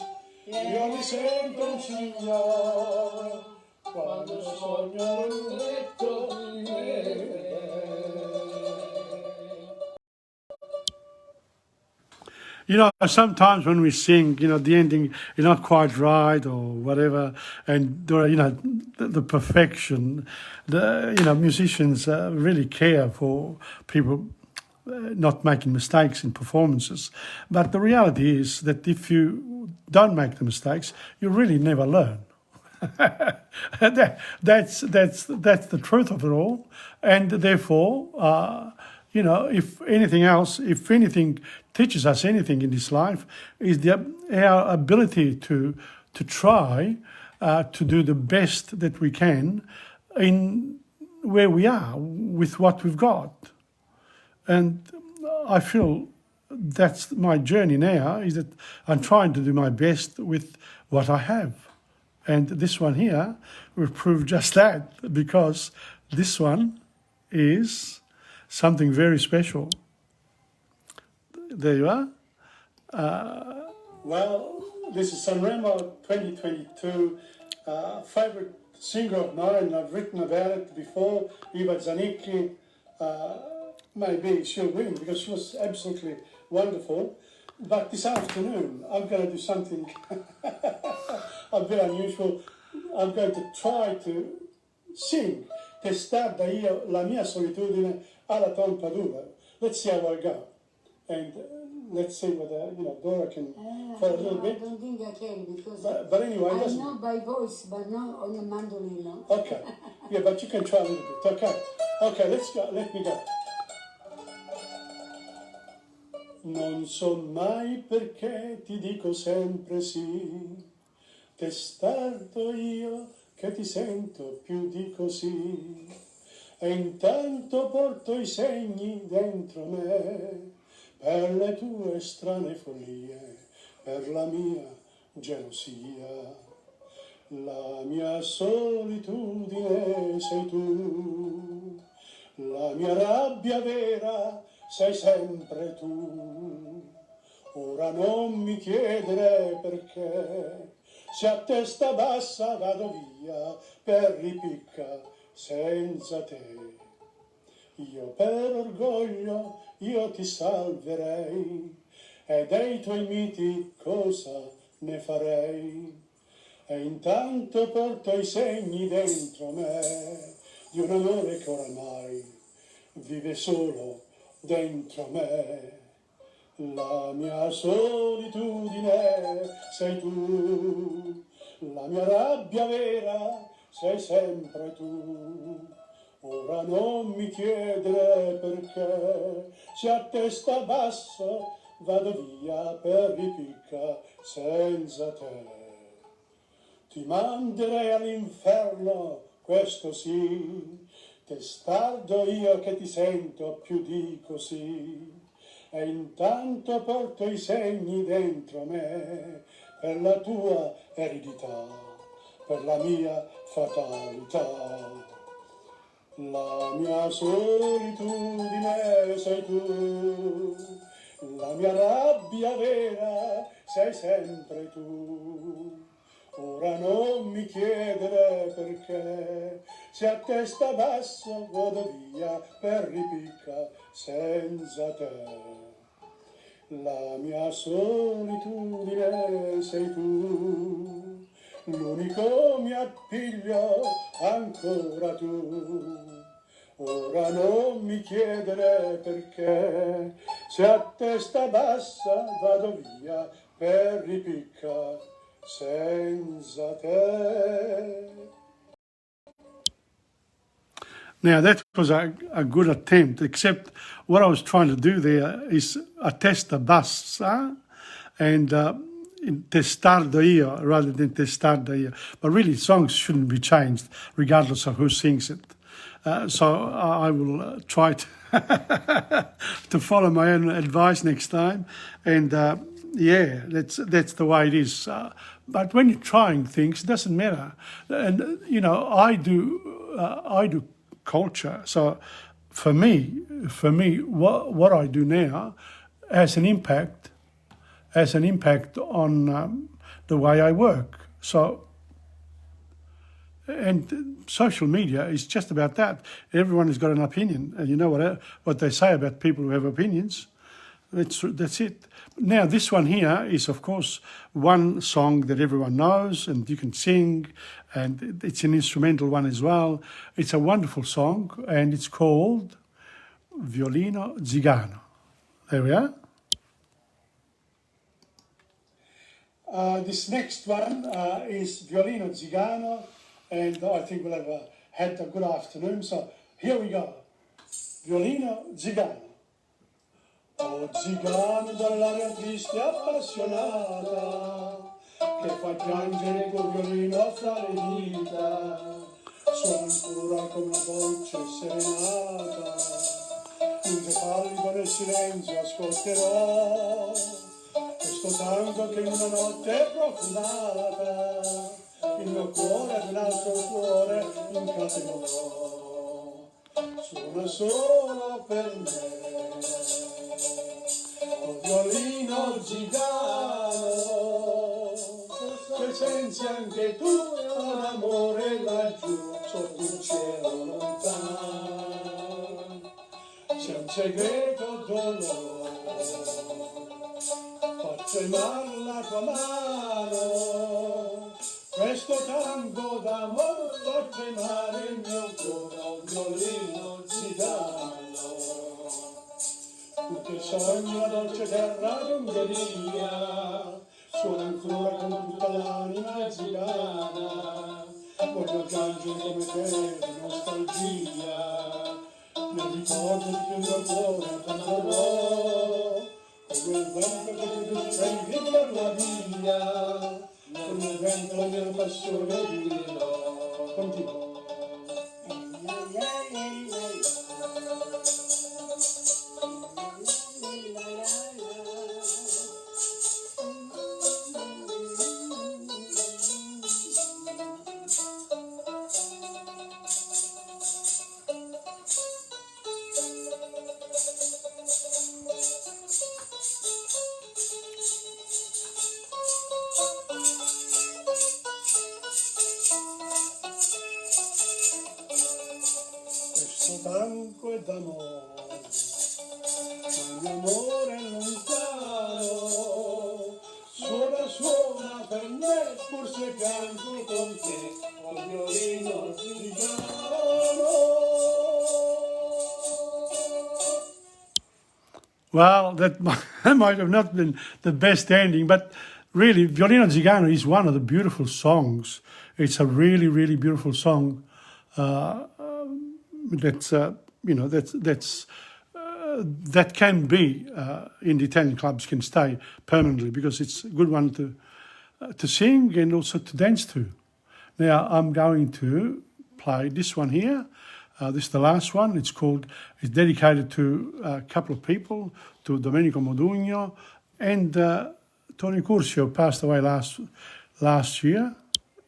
[SPEAKER 1] io mi sento un signore, quando sogno il letto di neve. You know, sometimes when we sing, you know, the ending is not quite right or whatever, and you know, the perfection. You know, musicians really care for people not making mistakes in performances. But the reality is that if you don't make the mistakes, you really never learn. That's the truth of it all, and therefore, you know, if anything teaches us anything in this life, is our ability to try to do the best that we can in where we are with what we've got, and I feel that's my journey now, is that I'm trying to do my best with what I have. And this one here will prove just that, because this one is something very special. There you are. Well, this is Sanremo 2022, favorite singer of mine. I've written about it before. Eva Zanicki, maybe she'll win because she was absolutely wonderful. But this afternoon, I'm going to do something a bit unusual. I'm going to try to sing, testar da io la mia solitudine alla TomPadula. Let's see how I go. And let's see whether, you know, Dora can for a little bit.
[SPEAKER 2] I don't think I can, because
[SPEAKER 1] but anyway,
[SPEAKER 2] I know by voice, but not on the mandolin. No?
[SPEAKER 1] Okay. Yeah, but you can try a little bit. Okay. Okay, let's go. Let me go. Non so mai perché ti dico sempre sì, testardo io che ti sento più di così, e intanto porto i segni dentro me, per le tue strane follie, per la mia gelosia. La mia solitudine sei tu, la mia rabbia vera sei sempre tu. Ora non mi chiedere perché, se a testa bassa vado via per ripicca senza te. Io per orgoglio io ti salverei, e dei tuoi miti cosa ne farei? E intanto porto i segni dentro me di un amore che oramai vive solo dentro me. La mia solitudine sei tu, la mia rabbia vera sei sempre tu. Ora non mi chiedere perché, se a testa bassa vado via per ripicca senza te. Ti manderei all'inferno, questo sì, testardo io che ti sento più di così. E intanto porto i segni dentro me per la tua eredità, per la mia fatalità. La mia solitudine sei tu, la mia rabbia vera sei sempre tu. Ora non mi chiedere perché, se a testa bassa vado via per ripicca senza te. La mia solitudine sei tu, l'unico mio appiglio ancora tu. Ora non mi chiedere perché, se a testa bassa vado via per ripicca senza te. Now that was a good attempt, except what I was trying to do there is attest the bus and testar the ear rather than testar the ear. But really, songs shouldn't be changed regardless of who sings it. So I will try to, to follow my own advice next time. And yeah, that's the way it is. But when you're trying things, it doesn't matter. And you know, I do culture. So for me, what I do now has an impact on the way I work. So, and social media is just about that. Everyone has got an opinion, and you know what they say about people who have opinions. That's it. Now, this one here is, of course, one song that everyone knows and you can sing, and it's an instrumental one as well. It's a wonderful song, and it's called Violino Zigano. There we are. This next one is Violino Zigano, and I think we'll have had a good afternoon. So here we go. Violino Zigano. Oh zigano dall'aria triste e appassionata, che fa piangere il tuo violino fra le dita, suona ancora come una voce serenata, mentre pallido nel silenzio ascolterò questo tango che in una notte profumata il mio cuore ad un altro cuore incatenò. Suona solo per me. Oh violino gigano, che sensi anche tu un amore laggiù sotto un cielo lontano. C'è un segreto dolore, fa tremare la tua mano, questo tango d'amore fa tremare il mio cuore. Oh violino gigano, che sogno dolce terra d'Ungheria, suona ancora con tutta l'anima zigana, voglio piangere come te di nostalgia, nel ricordo di che il mio cuore canterò, come il vento che ti distrai per la via, come il vento la mia passione dirò. Continua. Tango e d'amore, ma il mio amore è lontano, suona per me, pur se canto con te, al violino gigano. Well, that might have not been the best ending, but really, Violino Zigano is one of the beautiful songs. It's a really, really beautiful song. That's that can be in the Italian clubs, can stay permanently, because it's a good one to sing and also to dance to. Now I'm going to play this one here. This is the last one. It's dedicated to a couple of people, to Domenico Modugno and Tony Curcio, passed away last year,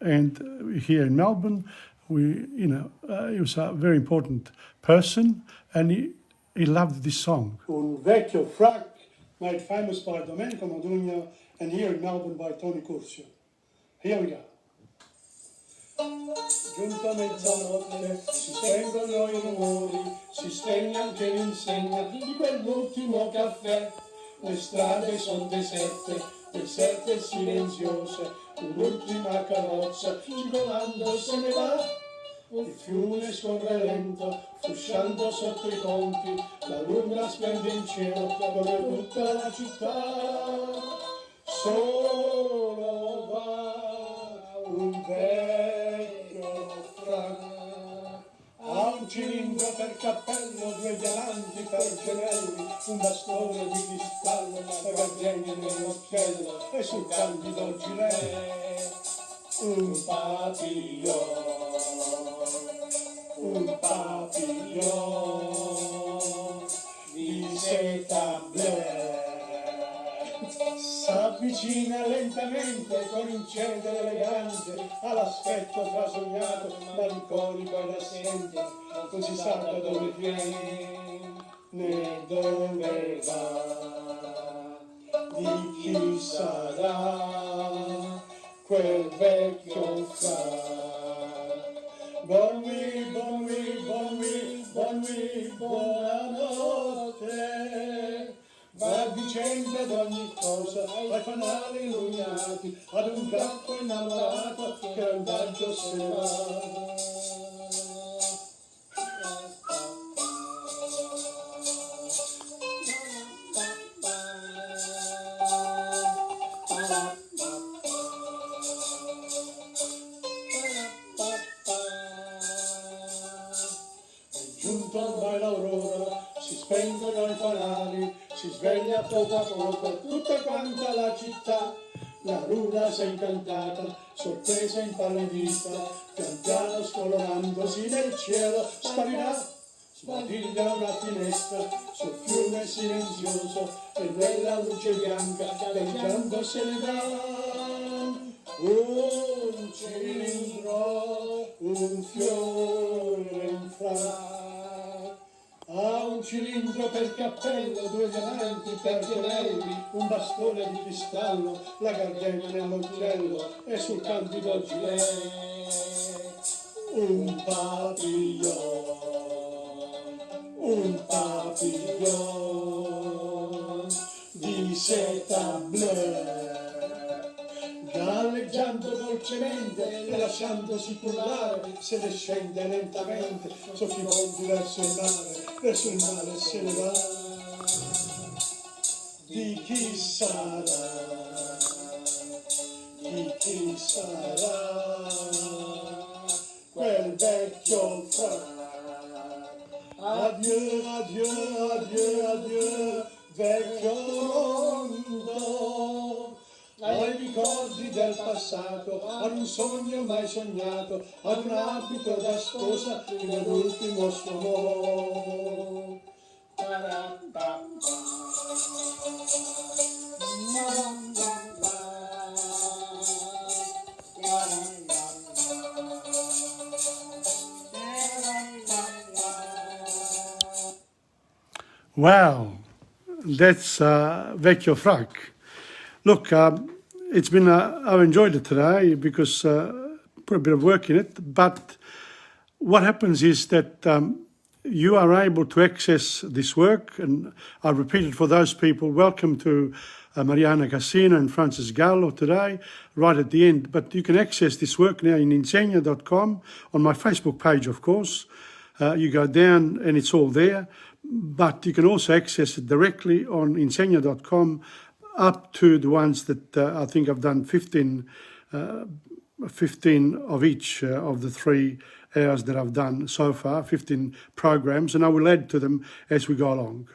[SPEAKER 1] and here in Melbourne, he was a very important person, and he loved this song. Un vecchio frac, made famous by Domenico Modugno, and here in Melbourne by Tony Curcio. Here we go. Giunto a mezzanotte si spengono i rumori, si spegne anche l'insegna di quell'ultimo caffè. Le strade sono deserte e silenziose, un'ultima carrozza cigolando se ne va. Il fiume scorre lento, frusciando sotto i ponti, la luna splende in cielo come tutta la città. Solo va un vecchio frac, ha un cilindro per cappello, due diamanti per gemelli, un bastone di cristallo, la gardenia nell'occhiello e sul candido gilet un papillon di seta blu. S'avvicina lentamente con incedere elegante all'aspetto trasognato, malinconico ed assente, non si sa da dove viene né dove va, di chi sarà quel vecchio frac. Bon nuit, bon nuit, bon nuit, bon nuit, buonanotte. Va dicendo ad ogni cosa, ai fanali illuminati, ad un gatto innamorato che al viaggio se ne va. Giunto ormai l'aurora, si spengono i fanali, si sveglia poco a poco tutta quanta la città. La luna s'è incantata, sorpresa impallidita, pian piano scolorandosi nel cielo sparirà. Sbadiglia una finestra sul fiume silenzioso e nella luce bianca galleggiando se ne dà. Un cilindro, un fiore, un frac, ha un cilindro per cappello, due diamanti per gemelli, un bastone di cristallo, la gardenia nell'occhiello e sul candido gilet un papillon di seta blu. Galleggiando dolcemente e lasciandosi cullare, se ne scende lentamente sotto i ponti verso il mare se ne va. Di chi sarà quel vecchio frac? Adieu, adieu, adieu, adieu, vecchio mondo. Ai ricordi del passato, ad un sogno mai sognato, ad un abito da sposa fino all'ultimo suo amore. Wow, that's Vecchio Frac. Look, it's been, I've enjoyed it today because put a bit of work in it, but what happens is that you are able to access this work, and I repeat it for those people. Welcome to Mariana Cassina and Francis Gallo today, right at the end. But you can access this work now in insegna.com, on my Facebook page, of course. You go down and it's all there. but you can also access it directly on insegno.com up to the ones that I think I've done 15 of each of the 3 hours that I've done so far, 15 programs, and I will add to them as we go along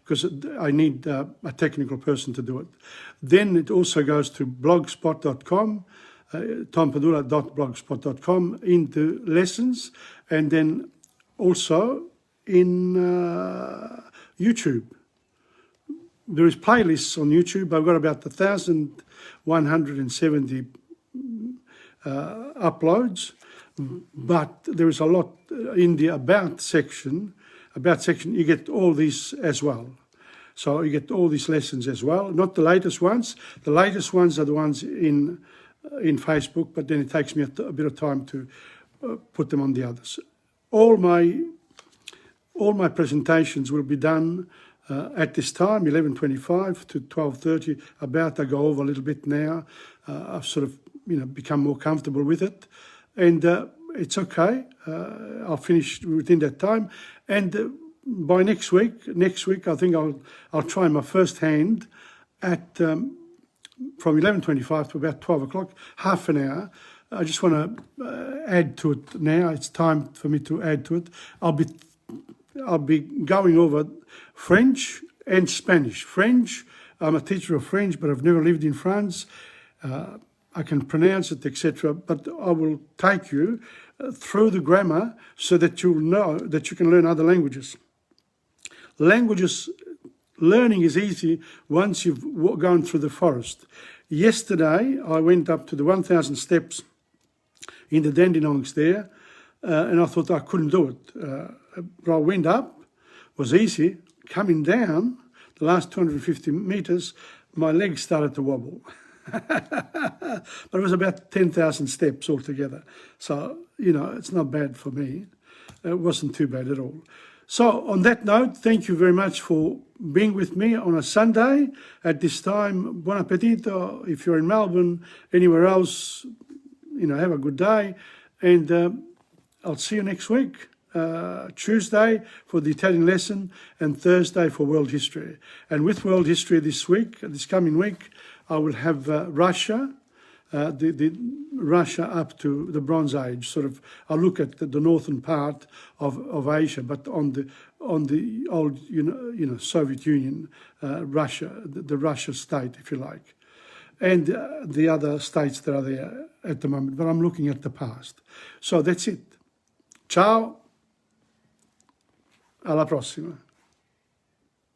[SPEAKER 1] because I need a technical person to do it. Then it also goes to blogspot.com, TomPadula.blogspot.com, into lessons, and then also in YouTube. There is playlists on YouTube. I've got about 1,170 uploads, but there is a lot in the about section. You get all these as well. So you get all these lessons as well, not the latest ones. The latest ones are the ones in Facebook, but then it takes me a bit of time to put them on the others. All my presentations will be done at this time, 11:25 to 12:30. I go over a little bit now. I've sort of become more comfortable with it, and it's okay. I'll finish within that time, and by next week I think I'll try my first hand at from 11:25 to about 12 o'clock, half an hour. I just want to add to it now. It's time for me to add to it. I'll be going over French and Spanish. French, I'm a teacher of French, but I've never lived in France. I can pronounce it, etc. But I will take you through the grammar so that you'll know that you can learn other languages. Learning is easy once you've gone through the forest. Yesterday, I went up to the 1,000 steps in the Dandenongs there, and I thought I couldn't do it. But I went up, was easy. Coming down, the last 250 metres, my legs started to wobble. But it was about 10,000 steps altogether. So, it's not bad for me. It wasn't too bad at all. So, on that note, thank you very much for being with me on a Sunday at this time. Buon appetito. If you're in Melbourne, anywhere else, have a good day. And I'll see you next week. Tuesday for the Italian lesson and Thursday for world history. And with world history this coming week, I will have Russia, the Russia up to the Bronze Age. Sort of, I'll look at the northern part of Asia, but on the old, Soviet Union, Russia, the Russia state, if you like, and the other states that are there at the moment. But I'm looking at the past. So that's it. Ciao. Alla prossima.